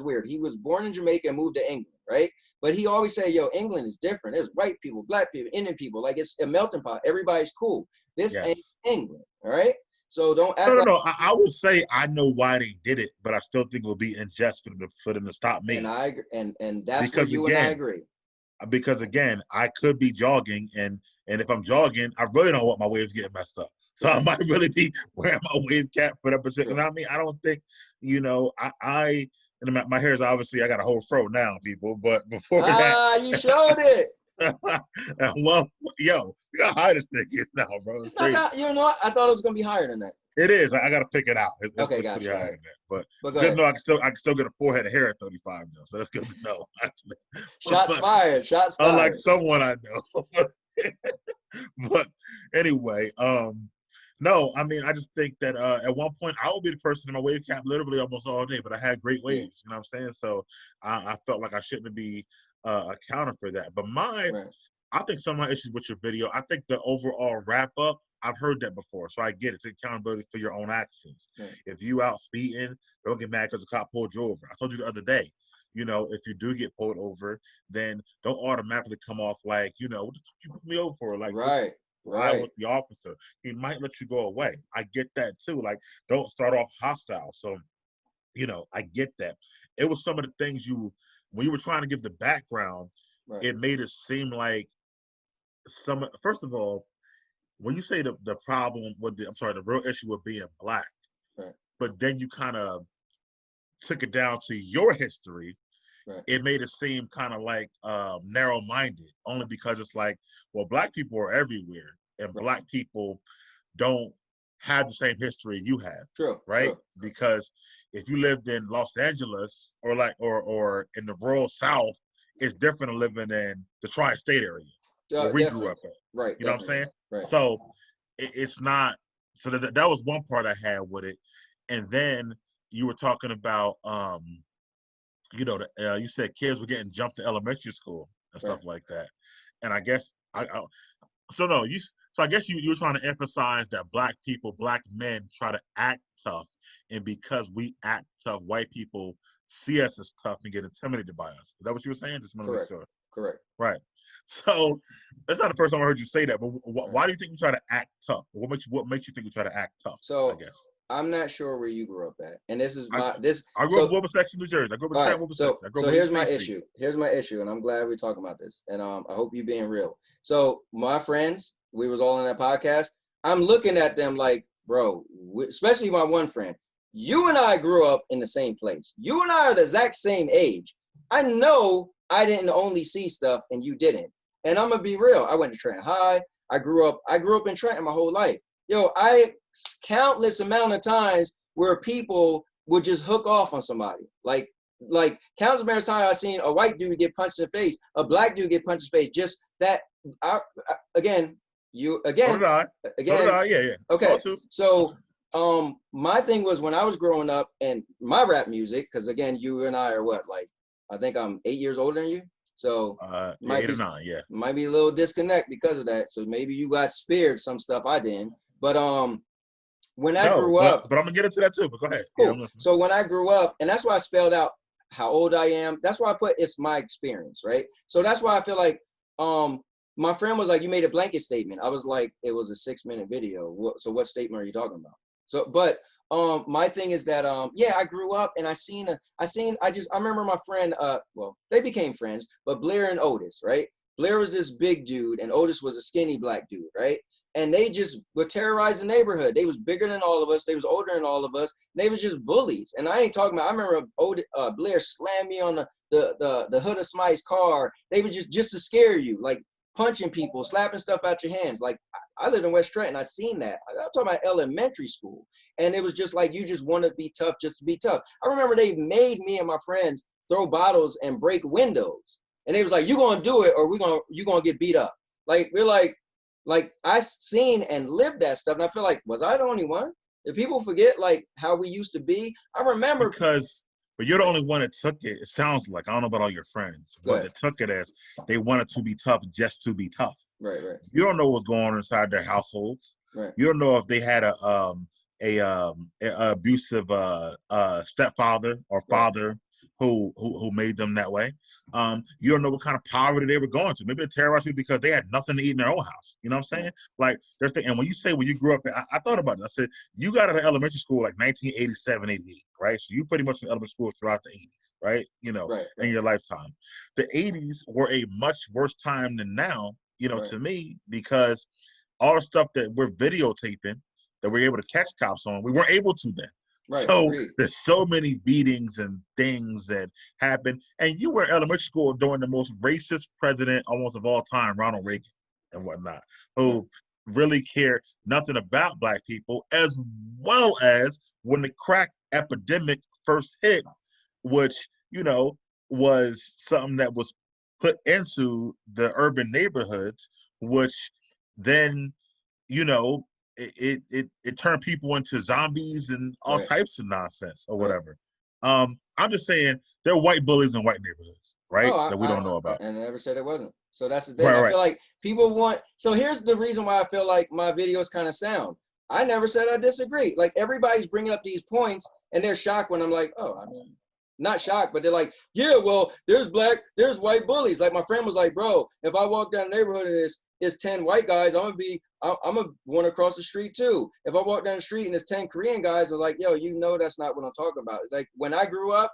weird. He was born in Jamaica and moved to England, right? But he always said, yo, England is different. There's white people, black people, Indian people. Like, it's a melting pot. Everybody's cool. This ain't England, all right? So don't act No. I would say I know why they did it, but I still think it would be unjust for them to stop me. And I agree. And that's where you and I agree. Because again, I could be jogging, and if I'm jogging, I really don't want my waves getting messed up. So I might really be wearing my wave cap for that particular. You know what I mean? I don't think, and my hair is obviously, I got a whole fro now, people. But before that, you showed it. Well, yo, you got how high this thing is now, bro. It's not that, you know what? I thought it was gonna be higher than that. It is. I got to pick it out. It's okay, gotcha. Pretty higher than that. But good to know I can still get a forehead of hair at 35 though. So that's good to know. Shots fired. Unlike someone I know. But anyway, no, I mean, I just think that at one point I would be the person in my wave cap literally almost all day, but I had great waves. You know what I'm saying? So I felt like I shouldn't be accounting for that. But I think some of my issues with your video, I think the overall wrap up, I've heard that before, so I get it. It's accountability for your own actions. If you out speeding, don't get mad because the cop pulled you over. I told you the other day, if you do get pulled over, then don't automatically come off like, what the fuck you put me over for? Like, right with the officer. He might let you go away. I get that too. Like, don't start off hostile. So, I get that. It was some of the things when you were trying to give the background, it made it seem like first of all, when you say the problem with the real issue with being black, but then you kind of took it down to your history, it made it seem kind of like narrow-minded, only because it's like, well, black people are everywhere, and black people don't have the same history you have, right? True. Because if you lived in Los Angeles or in the rural South, it's different than living in the tri-state area where we grew up at. Right. You know what I'm saying? Right. So it's not. So that was one part I had with it, and then you were talking about, you said kids were getting jumped to elementary school and stuff like that, and I guess So I guess you were trying to emphasize that black men try to act tough, and because we act tough, white people see us as tough and get intimidated by us. Is that what you were saying? Just want to make sure. Correct. Right. So that's not the first time I heard you say that. But why do you think you try to act tough? What makes you think you try to act tough? So I guess I'm not sure where you grew up at, and this is I grew up in Wilbur Section, New Jersey. I grew up in Wilbur Section. So here's my issue. Here's my issue, and I'm glad we're talking about this. And I hope you're being real. So my friends, we was all in that podcast. I'm looking at them like, bro, especially my one friend. You and I grew up in the same place. You and I are the exact same age. I know I didn't only see stuff and you didn't. And I'm gonna be real. I went to Trenton High. I grew up in Trenton my whole life. Yo, countless amount of times where people would just hook off on somebody. Like countless amount of times I've seen a white dude get punched in the face, a black dude get punched in the face. Just that. Again. So did I. Yeah. Okay. So my thing was when I was growing up and my rap music, because again, you and I are what, like, I think I'm 8 years older than you. So yeah, 8 or 9, yeah. Might be a little disconnect because of that. So maybe you got spared some stuff I didn't. But when I grew up, but I'm gonna get into that too. But go ahead. Cool. Yeah, I'm listening. So when I grew up, and that's why I spelled out how old I am. That's why I put it's my experience, right? So that's why I feel like my friend was like, you made a blanket statement. I was like, it was a 6-minute video. So what statement are you talking about? So but my thing is that yeah, I grew up and I remember my friend well, they became friends, but Blair and Otis, right? Blair was this big dude and Otis was a skinny black dude, right? And they just would terrorize the neighborhood. They was bigger than all of us. They was older than all of us. And they was just bullies. And I ain't talking about, I remember Blair slammed me on the hood of somebody's car. They were just to scare you, like punching people, slapping stuff out your hands. Like I lived in West Trenton. I seen that. I'm talking about elementary school. And it was just like, you just want to be tough just to be tough. I remember they made me and my friends throw bottles and break windows. And they was like, you going to do it or you going to get beat up. Like, we're like I seen and lived that stuff, and I feel like, was I the only one? If people forget like how we used to be, I remember but you're the only one that took it. It sounds like, I don't know about all your friends, but they took it as they wanted to be tough just to be tough. Right. You don't know what's going on inside their households. Right. You don't know if they had a abusive stepfather or father who made them that way. You don't know what kind of poverty they were going to. Maybe they terrorized people because they had nothing to eat in their own house. You know what I'm saying? Like there's and when you grew up, I thought about it. I said, you got out of elementary school like 1987, 88, right? So you pretty much in elementary school throughout the 80s, right? You know, in your lifetime. The 80s were a much worse time than now, you know, to me, because all the stuff that we're videotaping that we're able to catch cops on, we weren't able to then. Right, so there's so many beatings and things that happen. And you were in elementary school during the most racist president almost of all time, Ronald Reagan and whatnot, who really cared nothing about black people, as well as when the crack epidemic first hit, which, you know, was something that was put into the urban neighborhoods, which then, you know, it turned people into zombies and all types of nonsense or whatever. I'm just saying there are white bullies in white neighborhoods, right? That we don't know about. And I never said it wasn't. So that's the thing. I feel like people want. So here's the reason why I feel like my videos kind of sound. I never said I disagree. Like everybody's bringing up these points and they're shocked when I'm like, oh, I mean, not shocked, but they're like, yeah, well, there's white bullies. Like my friend was like, bro, if I walk down the neighborhood and it's 10 white guys, I'm gonna want to cross the street too. If I walk down the street and it's 10 Korean guys, I'm like, yo, you know that's not what I'm talking about. Like when I grew up,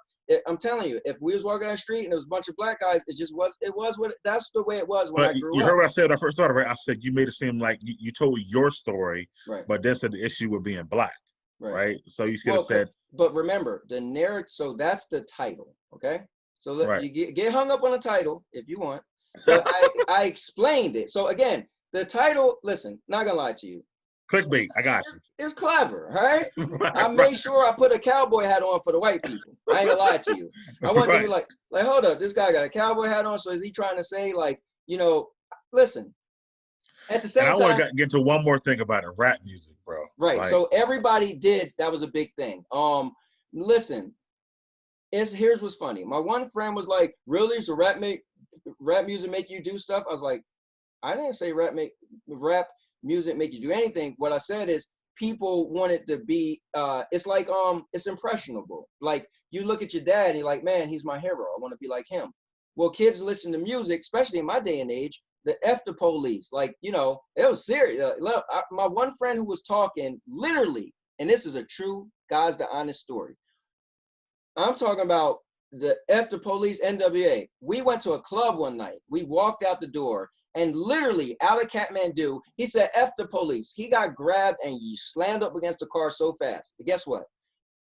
I'm telling you, if we was walking down the street and there was a bunch of black guys, that's the way it was when I grew up. You heard what I said when I first started, right? I said you made it seem like you told your story, but then said the issue with being black, right? So you should have said. But remember, the narrative, so that's the title, okay? So you get hung up on the title if you want, but I explained it. So again, the title, listen, not gonna lie to you. Clickbait, I got you. It's clever, right? I made sure I put a cowboy hat on for the white people. I ain't gonna lie to you. I want to be like, hold up, this guy got a cowboy hat on, so is he trying to say like, you know, listen, at the same time. I want to get to one more thing about it, rap music, bro. Right. Like, so everybody did. That was a big thing. Listen, here's what's funny. My one friend was like, "Really? So rap music make you do stuff?" I was like, "I didn't say rap music make you do anything. What I said is people want it to be. It's like it's impressionable. Like you look at your dad and you're like, man, he's my hero. I want to be like him. Well, kids listen to music, especially in my day and age. The F the police, like, you know, it was serious. Look, my one friend who was talking literally, and this is a true, God's the honest story. I'm talking about the F the police, NWA. We went to a club one night. We walked out the door and literally out of Kathmandu, he said, F the police. He got grabbed and he slammed up against the car so fast. But guess what?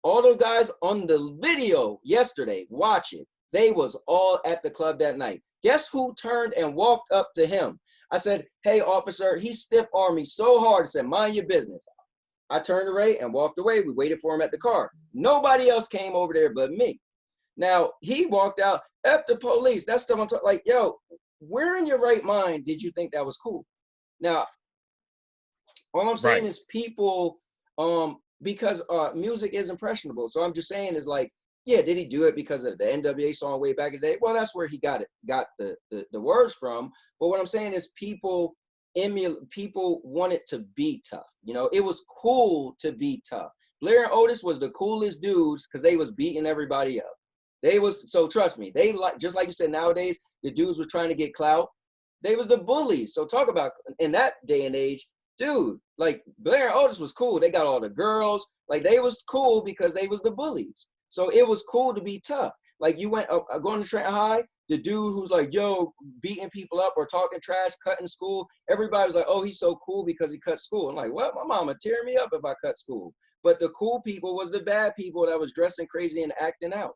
All those guys on the video yesterday, watch it. They was all at the club that night. Guess who turned and walked up to him? I said, hey, officer, he stiff-armed me so hard. I said, mind your business. I turned away and walked away. We waited for him at the car. Nobody else came over there but me. Now, he walked out, F the police. That's stuff I'm talking like, yo, where in your right mind did you think that was cool? Now, all I'm saying is people, because music is impressionable. So I'm just saying is like, Yeah, did he do it because of the NWA song way back in the day? Well, that's where he got the words from. But what I'm saying is people wanted to be tough. You know, it was cool to be tough. Blair and Otis was the coolest dudes because they was beating everybody up. So trust me, they just like you said, nowadays, the dudes were trying to get clout. They was the bullies. So talk about in that day and age, dude, like Blair and Otis was cool. They got all the girls. Like they was cool because they was the bullies. So it was cool to be tough. Like you went going to Trenton High, the dude who's like, yo, beating people up or talking trash, cutting school. Everybody was like, oh, he's so cool because he cut school. I'm like, well, my mama tear me up if I cut school. But the cool people was the bad people that was dressing crazy and acting out.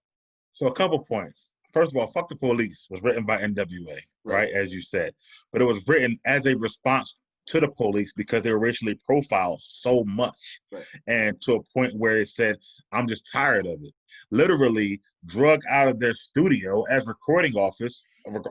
So a couple points. First of all, "Fuck the Police" was written by NWA, right? As you said, but it was written as a response to the police because they were racially profiled so much, and to a point where it said, "I'm just tired of it." Literally drug out of their studio as recording artists and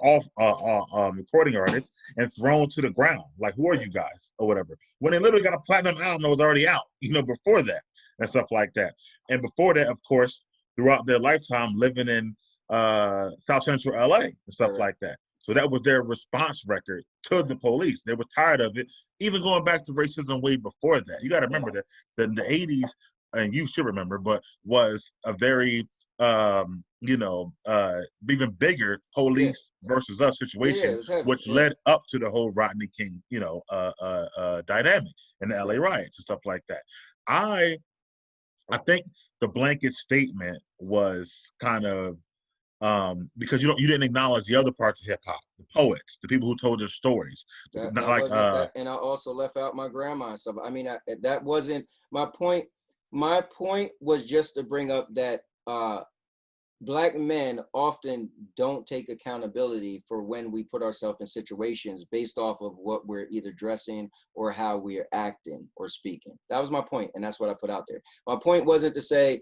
thrown to the ground. Like, who are you guys or whatever? When they literally got a platinum album that was already out, before that and stuff like that. And before that, of course, throughout their lifetime living in South Central LA and stuff like that. So that was their response record to the police. They were tired of it, even going back to racism way before that. You got to remember that the 80s, and you should remember, but was a very, even bigger police versus us situation, which led up to the whole Rodney King, dynamic and the LA riots and stuff like that. I think the blanket statement was kind of because you didn't acknowledge the other parts of hip hop, the poets, the people who told their stories. And I also left out my grandma and stuff. I mean, that wasn't my point. My point was just to bring up that Black men often don't take accountability for when we put ourselves in situations based off of what we're either dressing or how we're acting or speaking. That was my point, and that's what I put out there. My point wasn't to say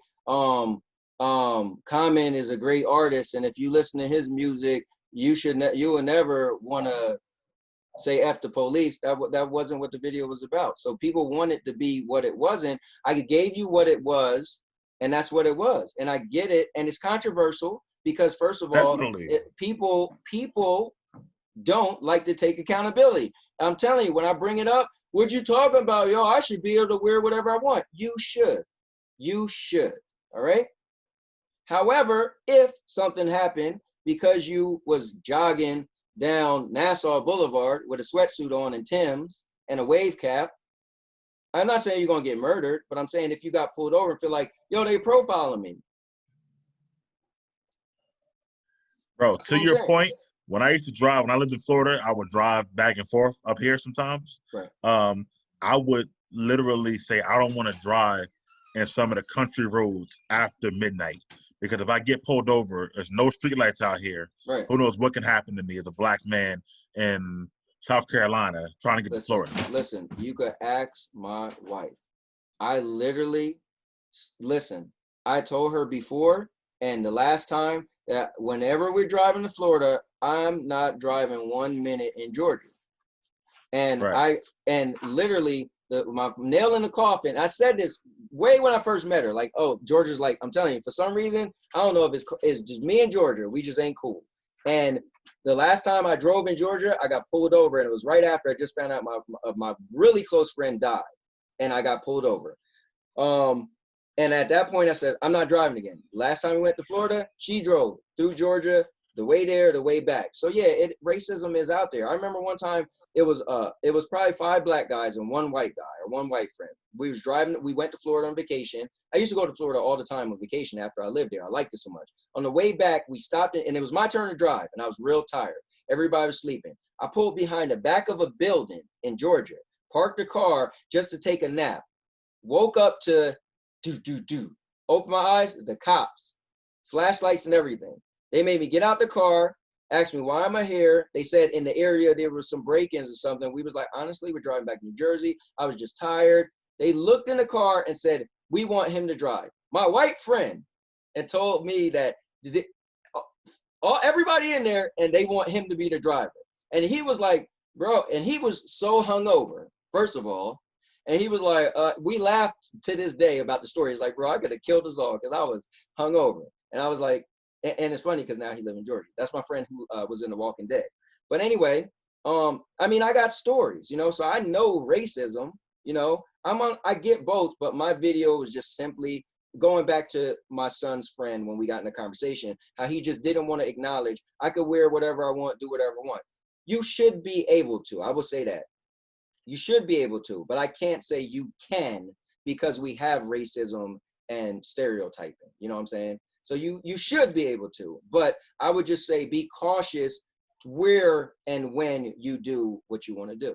Common is a great artist, and if you listen to his music, you will never want to say F the police. That wasn't what the video was about. So people wanted to be what it wasn't. I gave you what it was, and that's what it was. And I get it, and it's controversial because first of all, people don't like to take accountability. I'm telling you, when I bring it up, what you talking about? Yo, I should be able to wear whatever I want. You should. All right. However, if something happened because you was jogging down Nassau Boulevard with a sweatsuit on and Tim's and a wave cap, I'm not saying you're going to get murdered, but I'm saying if you got pulled over and feel like, yo, they profiling me. Bro, to your point, when I used to drive, when I lived in Florida, I would drive back and forth up here sometimes. I would literally say, I don't want to drive in some of the country roads after midnight. Because if I get pulled over, there's no streetlights out here. Who knows what can happen to me as a Black man in South Carolina trying to get to Florida. Listen, you could ask my wife. I told her before and the last time that whenever we're driving to Florida, I'm not driving 1 minute in Georgia. And literally my nail in the coffin, I said this way when I first met her, like, oh, Georgia's like, I'm telling you, for some reason, I don't know if it's just me and Georgia, we just ain't cool. And the last time I drove in Georgia, I got pulled over, and it was right after I just found out my really close friend died, and I got pulled over. And at that point, I said, I'm not driving again. Last time we went to Florida, she drove through Georgia, the way there, the way back. So yeah, racism is out there. I remember one time it was probably 5 Black guys and 1 white guy or 1 white friend. We went to Florida on vacation. I used to go to Florida all the time on vacation after I lived there. I liked it so much. On the way back, we stopped and it was my turn to drive, and I was real tired. Everybody was sleeping. I pulled behind the back of a building in Georgia, parked the car just to take a nap. Woke up to open my eyes, the cops, flashlights and everything. They made me get out the car, asked me, why am I here? They said in the area there was some break-ins or something. We was like, honestly, we're driving back to New Jersey. I was just tired. They looked in the car and said, we want him to drive. My white friend, and told me that everybody in there, and they want him to be the driver. And he was like, bro, and he was so hungover, first of all. And he was like, we laughed to this day about the story. He's like, bro, I could have killed us all because I was hungover. And I was like, and it's funny because now he lives in Georgia. That's my friend who was in The Walking Dead. But anyway, I mean, I got stories, you know, so I know racism, you know, I get both, but my video was just simply going back to my son's friend when we got in a conversation, how he just didn't want to acknowledge I could wear whatever I want, do whatever I want. You should be able to. I will say that. You should be able to, but I can't say you can because we have racism and stereotyping. You know what I'm saying? So you should be able to, but I would just say be cautious where and when you do what you want to do.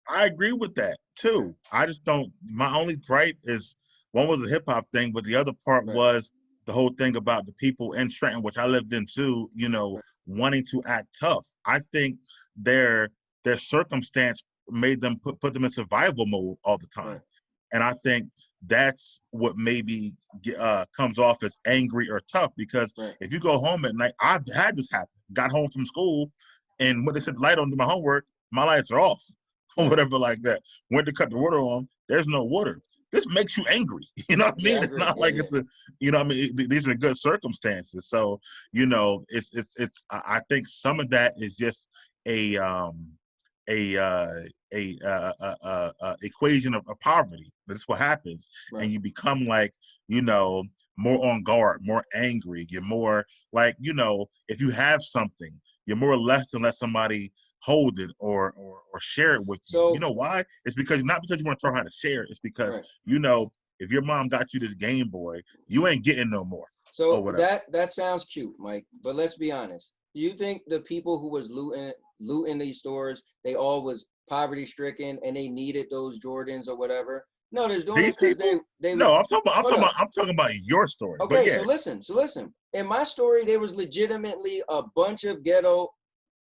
I agree with that too. I just don't. My only gripe is one was a hip hop thing, but the other part Right. was the whole thing about the people in Trenton, which I lived in too. You know, Right. wanting to act tough. I think their circumstance made them put them in survival mode all the time, Right. and I think that's what maybe comes off as angry or tough. Because Right. if you go home at night, I've had this happen. Got home from school, and when they said the light on, do my homework, my lights are off. Or whatever like that. Went to cut the water on, there's no water. This makes you angry. You know what I mean? Yeah, I It's agree. not like it's a, you know what I mean? These are good circumstances. So, you know, I think some of that is just a equation of poverty. That's what happens. Right. And you become like, you know, more on guard, more angry. You're more like, you know, if you have something, you're more left to let somebody hold it or share it with you. You So know why? It's because not because you want to tell her how to share it. It's because, right. you know, if your mom got you this Game Boy, you ain't getting no more. So or whatever. that sounds cute, Mike. But let's be honest. Do you think the people who was looting these stores, they all was poverty stricken and they needed those Jordans or whatever? No, they're doing These it because people? they was. No, Hold up. I'm talking about your story. But Okay, yeah. so listen. In my story, there was legitimately a bunch of ghetto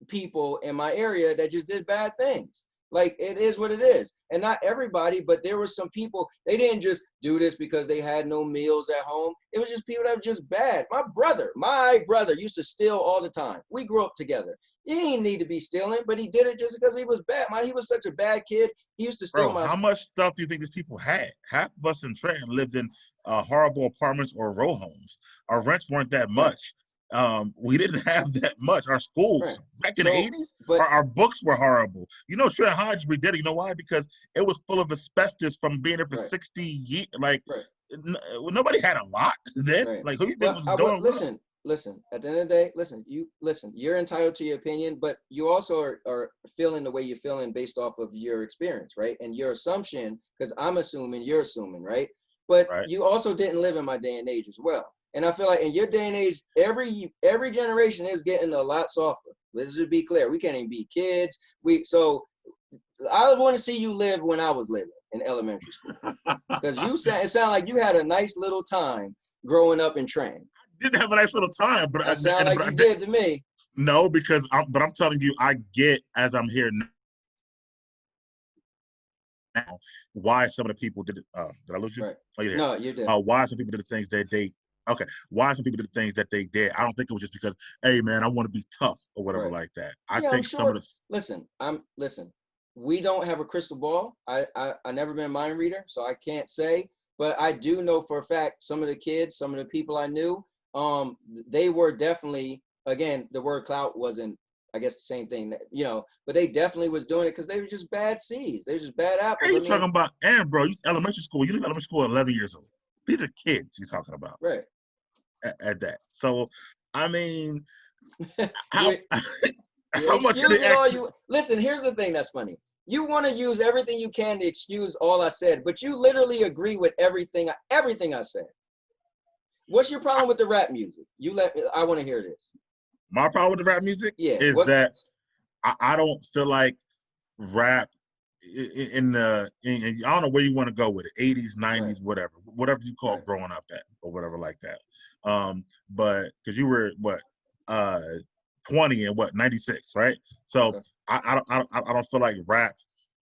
people in my area that just did bad things. Like it is what it is. And not everybody, but there were some people, they didn't just do this because they had no meals at home. It was just people that were just bad. My brother used to steal all the time. We grew up together. He didn't need to be stealing, but he did it just because he was bad. He was such a bad kid. He used to steal Bro, my how much stuff do you think these people had? Half of us in Trenton lived in horrible apartments or row homes. Our rents weren't that right. much. We didn't have that much. Our schools Right. back in the 80s, but our books were horrible. You know, Trenton High we did it. You know why? Because it was full of asbestos from being there for right. 60 years. Like right. nobody had a lot then. Right. Like who you think Well, was I would doing what? listen. At the end of the day, listen. You're entitled to your opinion, but you also are feeling the way you're feeling based off of your experience, right? And your assumption, because I'm assuming you're assuming, right? But Right. you also didn't live in my day and age as well. And I feel like in your day and age, every generation is getting a lot softer. Let's just be clear. We can't even be kids. So I want to see you live when I was living in elementary school. Because it sounded like you had a nice little time growing up in Trenton. Didn't have a nice little time, but That sounded like you did to me. No, because I'm telling you, I get as I'm here now why some of the people did it. Did I lose you? Right. Oh, yeah. No, you did. Why some people did the things that they okay. Why some people did the things that they did. I don't think it was just because, hey man, I want to be tough or whatever Right. like that. I Yeah, I'm think some sure. of the Listen. We don't have a crystal ball. I never been a mind reader, so I can't say. But I do know for a fact some of the kids, some of the people I knew, they were definitely, again, the word clout wasn't, I guess, the same thing, you know, but they definitely was doing it because they were just bad seeds. They were just bad apples. Hey, you talking about, and bro, you elementary school. You leave elementary school at 11 years old. These are kids you're talking about. Right. At that. So, I mean, how you how much did excuse it it all actually? you listen. Here's the thing that's funny. You want to use everything you can to excuse all I said, but you literally agree with everything I said. What's your problem with the rap music? I want to hear this. My problem with the rap music is that I don't feel like rap in I don't know where you want to go with it, 80s, 90s, right. whatever you call right. growing up at or whatever like that. But because you were what 20 and what 96, right? So Okay. I don't feel like rap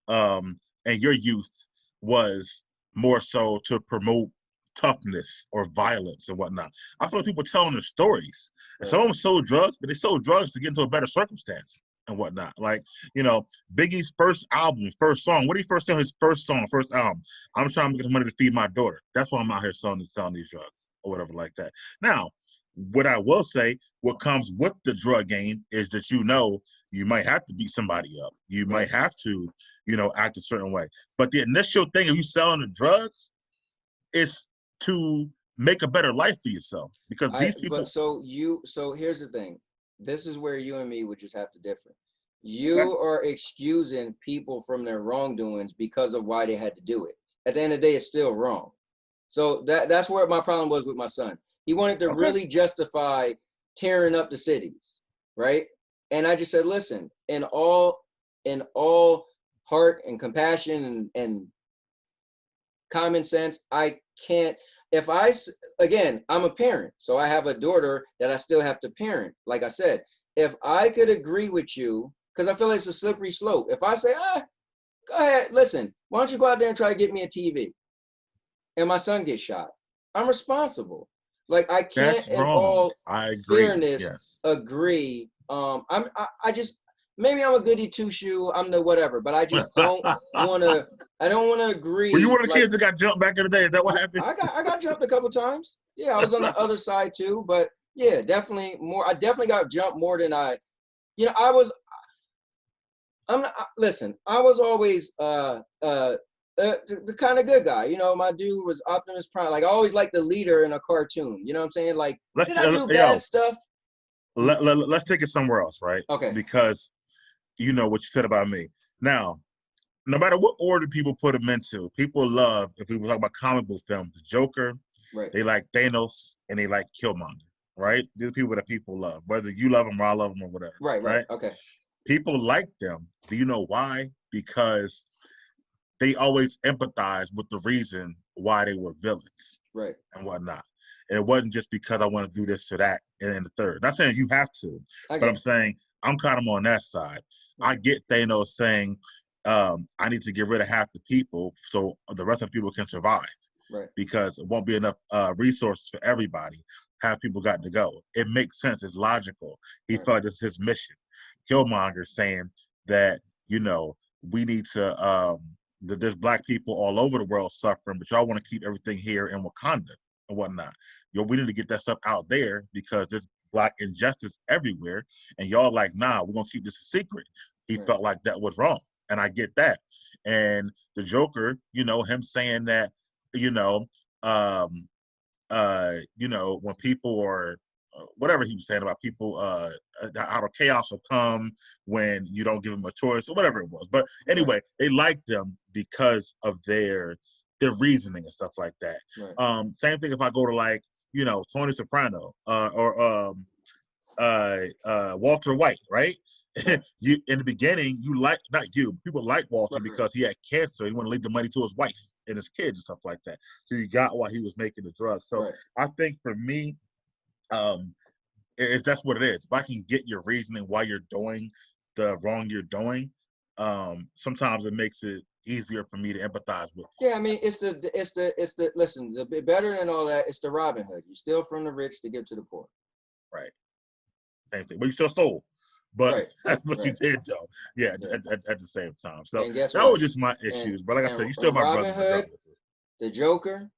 and your youth was more so to promote toughness or violence and whatnot. I feel like people telling their stories. And some of them sold drugs, but they sold drugs to get into a better circumstance and whatnot. Like, you know, Biggie's first album, first song. What did he first sell his first song, first album? I'm trying to get the money to feed my daughter. That's why I'm out here selling these drugs or whatever like that. Now, what I will say, what comes with the drug game is that you might have to beat somebody up. You might have to, act a certain way. But the initial thing of you selling the drugs is to make a better life for yourself, because these people. So here's the thing. This is where you and me would just have to differ. You are excusing people from their wrongdoings because of why they had to do it. At the end of the day, it's still wrong. So that's where my problem was with my son. He wanted to really justify tearing up the cities, right? And I just said, listen, in all heart and compassion and common sense, I can't. Again, I'm a parent, so I have a daughter that I still have to parent. Like I said, if I could agree with you, because I feel like it's a slippery slope. If I say, go ahead, listen, why don't you go out there and try to get me a TV? And my son gets shot. I'm responsible. Like, I can't, That's in wrong. all I agree. fairness, agree. I just, maybe I'm a goody two shoe. I'm the whatever, but I just don't want to. I don't want to agree. Were you one of the kids that got jumped back in the day? Is that what happened? I got jumped a couple times. Yeah, I was on the other side too, but yeah, definitely more. I definitely got jumped more than I was. Listen, I was always the kind of good guy. My dude was Optimus Prime. Like, I always liked the leader in a cartoon. You know what I'm saying? Like, did I do bad stuff? Let's take it somewhere else, right? Okay. Because you know what you said about me. Now, no matter what order people put them into, people love, if we were talking about comic book films, the Joker, they like Thanos, and they like Killmonger, right? These are people that people love, whether you love them or I love them or whatever. Right. Okay. People like them. Do you know why? Because they always empathize with the reason why they were villains, right, and whatnot. And it wasn't just because I want to do this or that and the third. Not saying you have to, but I'm saying I'm kind of on that side. I get Thanos saying, I need to get rid of half the people so the rest of the people can survive. Right. Because it won't be enough resources for everybody. Half people got to go. It makes sense. It's logical. He felt like this is his mission. Killmonger saying that, we need to, that there's black people all over the world suffering, but y'all want to keep everything here in Wakanda and whatnot. We need to get that stuff out there because there's black injustice everywhere. And y'all like, nah, we're going to keep this a secret. He felt like that was wrong. And I get that. And the Joker, him saying that, when people are, whatever he was saying about people, how the chaos will come when you don't give them a choice or whatever it was. But anyway, they liked them because of their reasoning and stuff like that. Same thing if I go to like, Tony Soprano or Walter White, right? You in the beginning, people like Walter because he had cancer. He wanted to leave the money to his wife and his kids and stuff like that. So you got why he was making the drugs. So I think for me, if that's what it is, if I can get your reasoning why you're doing the wrong you're doing, sometimes it makes it easier for me to empathize with you. Yeah, I mean, it's the listen, the better than all that, it's the Robin Hood. You steal from the rich to give to the poor. Right. Same thing. But you still stole. But that's what you did, though. Yeah, at the same time. So that was just my issues. But like I said, you still my brother. Robin Hood, the Joker,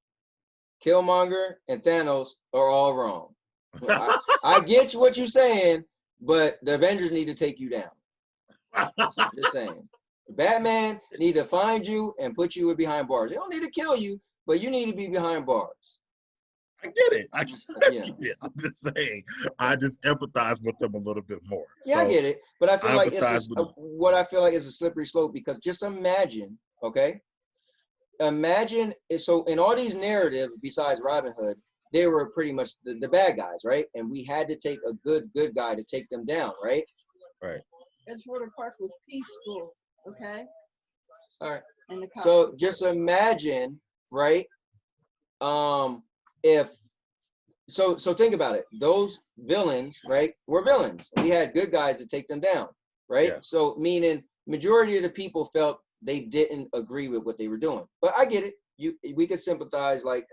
Killmonger, and Thanos are all wrong. I get what you're saying, but the Avengers need to take you down. Just saying. Batman need to find you and put you behind bars. They don't need to kill you, but you need to be behind bars. I get it. I'm just saying. I just empathize with them a little bit more. Yeah, so I get it. But I feel like what I feel like is a slippery slope, because just imagine, okay? Imagine, so in all these narratives, besides Robin Hood, they were pretty much the bad guys, right? And we had to take a good guy to take them down, right? Right. Edgewater Park was peaceful, okay? All right. So just imagine, right? So think about it. Those villains, right, were villains. We had good guys to take them down, right? Yeah. So meaning majority of the people felt they didn't agree with what they were doing. But I get it. We could sympathize, like,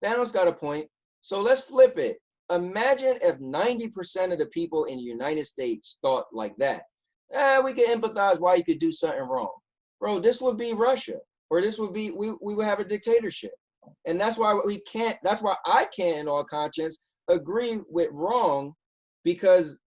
Thanos got a point. So let's flip it. Imagine if 90% of the people in the United States thought like that. We could empathize why you could do something wrong. Bro, this would be Russia, or this would be, we would have a dictatorship. And that's why I can't in all conscience agree with wrong because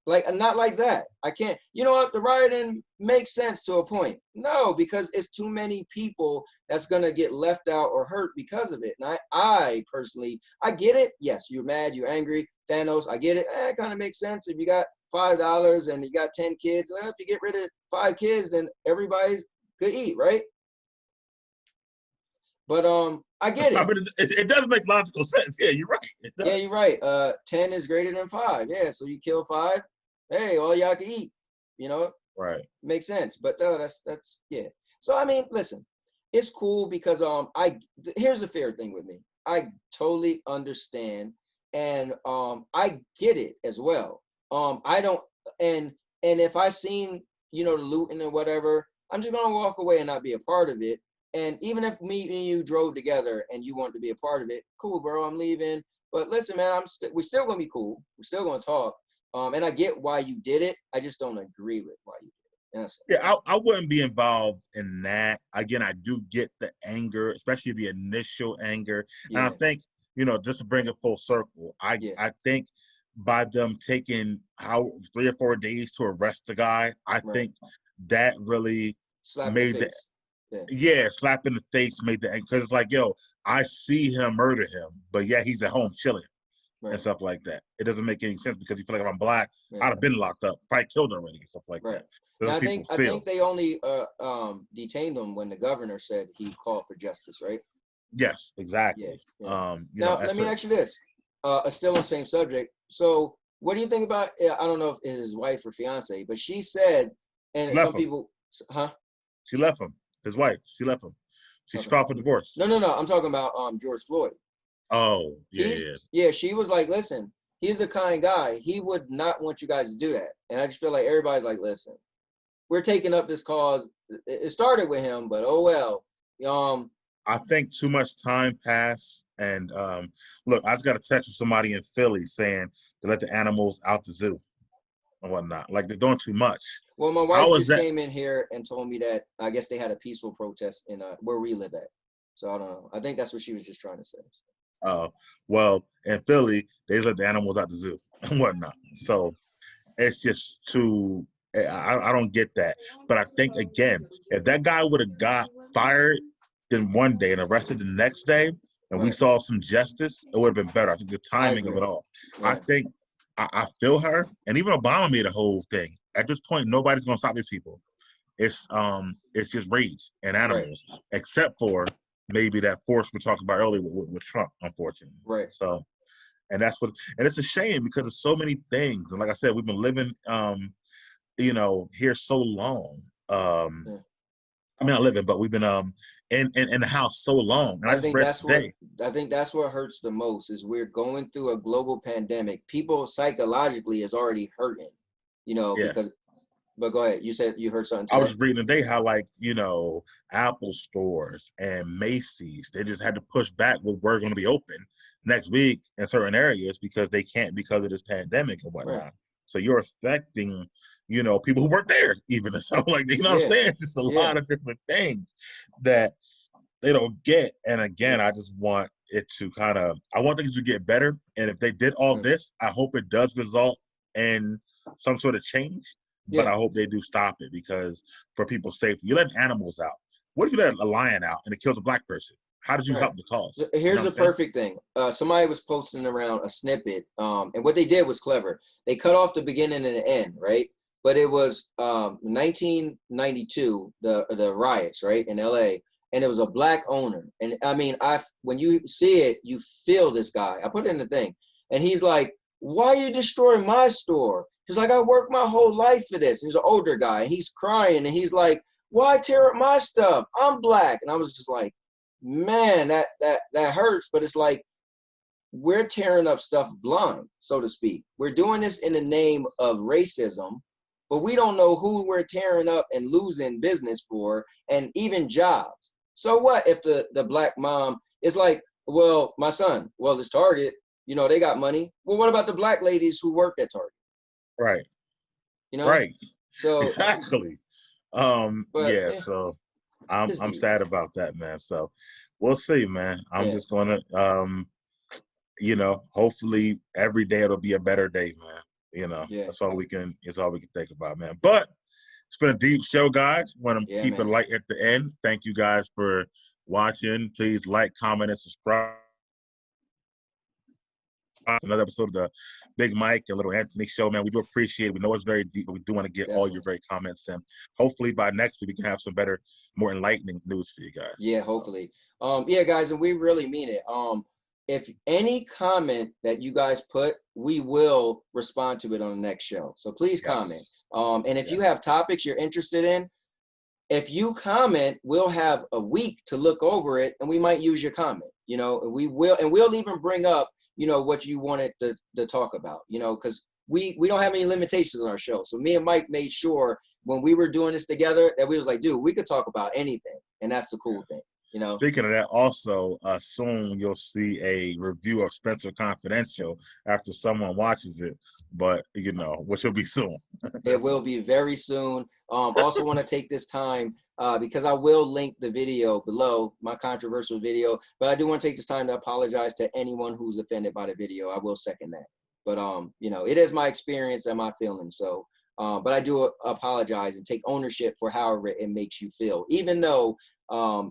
like not like that. I can't, you know what, the rioting makes sense to a point. No, because it's too many people that's gonna get left out or hurt because of it. And I personally, I get it. Yes, you're mad, you're angry. Thanos, I get it. It kind of makes sense. If you got $5 and you got 10 kids, well, if you get rid of 5 kids, then everybody could eat, right? But I get it. I mean, it does make logical sense. Yeah, you're right. Yeah, you're right. 10 is greater than 5. Yeah, so you kill 5. Hey, all y'all can eat. You know, right? Makes sense. But that's yeah. So I mean, listen, it's cool because here's the fair thing with me. I totally understand, and I get it as well. I don't, and if I seen the looting and whatever, I'm just gonna walk away and not be a part of it. And even if me and you drove together and you want to be a part of it, cool, bro. I'm leaving. But listen, man, we're still gonna be cool. We're still gonna talk. And I get why you did it. I just don't agree with why you did it. Yeah, I wouldn't be involved in that. Again, I do get the anger, especially the initial anger. Yeah. And I think, just to bring it full circle, I think by them taking 3 or 4 days to arrest the guy, I think that really made the slap in the face made the, because it's like, yo, I see him murder him, but yeah, he's at home chilling. And stuff like that. It doesn't make any sense because you feel like if I'm black, I'd have been locked up, probably killed already, and stuff like that. Now, I think they only detained him when the governor said he called for justice, right? Yes, exactly. Yeah. Now, let me ask you this. Still on the same subject. So, what do you think about? I don't know if it's his wife or fiance, but she said, and some people, She left him. His wife. She left him. She filed for divorce. No. I'm talking about George Floyd. Oh, yeah. Yeah, she was like, listen, he's a kind guy. He would not want you guys to do that. And I just feel like everybody's like, listen, we're taking up this cause. It started with him, but oh well. I think too much time passed. And look, I just got a text from somebody in Philly saying to let the animals out the zoo and whatnot. Like, they're doing too much. Well, my wife just came in here and told me that I guess they had a peaceful protest in where we live at. So I don't know. I think that's what she was just trying to say. Well, in Philly, they just let the animals out the zoo and whatnot. So it's just too, I don't get that. But I think, again, if that guy would have got fired then one day and arrested the next day, and we saw some justice, it would have been better. I think the timing of it all. I think, I feel her, and even Obama made a whole thing. At this point, nobody's going to stop these people. It's just rage and animals, except for maybe that force we talked about earlier with Trump, unfortunately. Right. So, and it's a shame because there's so many things. And like I said, we've been living, here so long. I mean, not living, but we've been in the house so long. And I think that's what hurts the most is we're going through a global pandemic. People psychologically is already hurting, because. But go ahead. You said you heard something today. I was reading today how, like, Apple stores and Macy's, they just had to push back what we're going to be open next week in certain areas because they can't because of this pandemic and whatnot. Right. So you're affecting, people who work there even. So, like, what I'm saying? Just a lot of different things that they don't get. And again, I just want it to I want things to get better. And if they did all this, I hope it does result in some sort of change. But I hope they do stop it because for people's safety, you let animals out. What if you let a lion out and it kills a black person? How did you help the cause? So here's the perfect thing. Somebody was posting around a snippet, and what they did was clever. They cut off the beginning and the end, right? But it was 1992, the riots, right, in LA, and it was a black owner. And I mean, when you see it, you feel this guy. I put it in the thing, and he's like, "Why are you destroying my store?" He's like, "I worked my whole life for this." He's an older guy, and he's crying, and he's like, "Why tear up my stuff? I'm black." And I was just like, man, that hurts. But it's like, we're tearing up stuff blind, so to speak. We're doing this in the name of racism, but we don't know who we're tearing up and losing business for, and even jobs. So what if the black mom is like, well, my son, well, it's Target, they got money. Well, what about the black ladies who worked at Target? Right. Right. So exactly. So I'm sad about that, man. So we'll see, man. I'm just gonna you know, hopefully every day it'll be a better day, man. You know, Yeah. that's all we can think about, man. But it's been a deep show, guys. Want to keep it light at the end. Thank you guys for watching. Please like, comment, and subscribe. Another episode of the Big Mike and Little Anthony show, man. We do appreciate it. We know it's very deep, but we do want to get all your great comments in. Hopefully by next week we can have some better, more enlightening news for you guys. Yeah, hopefully. Yeah, guys, and we really mean it. If any comment that you guys put, we will respond to it on the next show. So please comment. And if you have topics you're interested in, if you comment, we'll have a week to look over it, and we might use your comment. You know, and we'll even bring up, you know, what you wanted to talk about. You know, because we don't have any limitations on our show. So me and Mike made sure when we were doing this together that we was like, dude, we could talk about anything, and that's the cool thing. You know. Speaking of that, also soon you'll see a review of Spencer Confidential after someone watches it, but you know, which will be soon. It will be very soon. Also want to take this time because I will link the video below, my controversial video, but I do want to take this time to apologize to anyone who's offended by the video. I will second that. But you know, it is my experience and my feelings. So, but I do apologize and take ownership for however it makes you feel, even though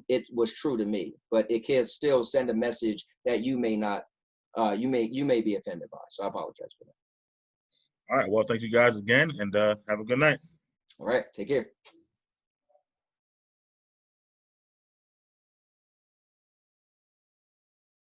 it was true to me. But it can still send a message that you may not, you may be offended by. So I apologize for that. All right. Well, thank you guys again, and have a good night. All right. Take care.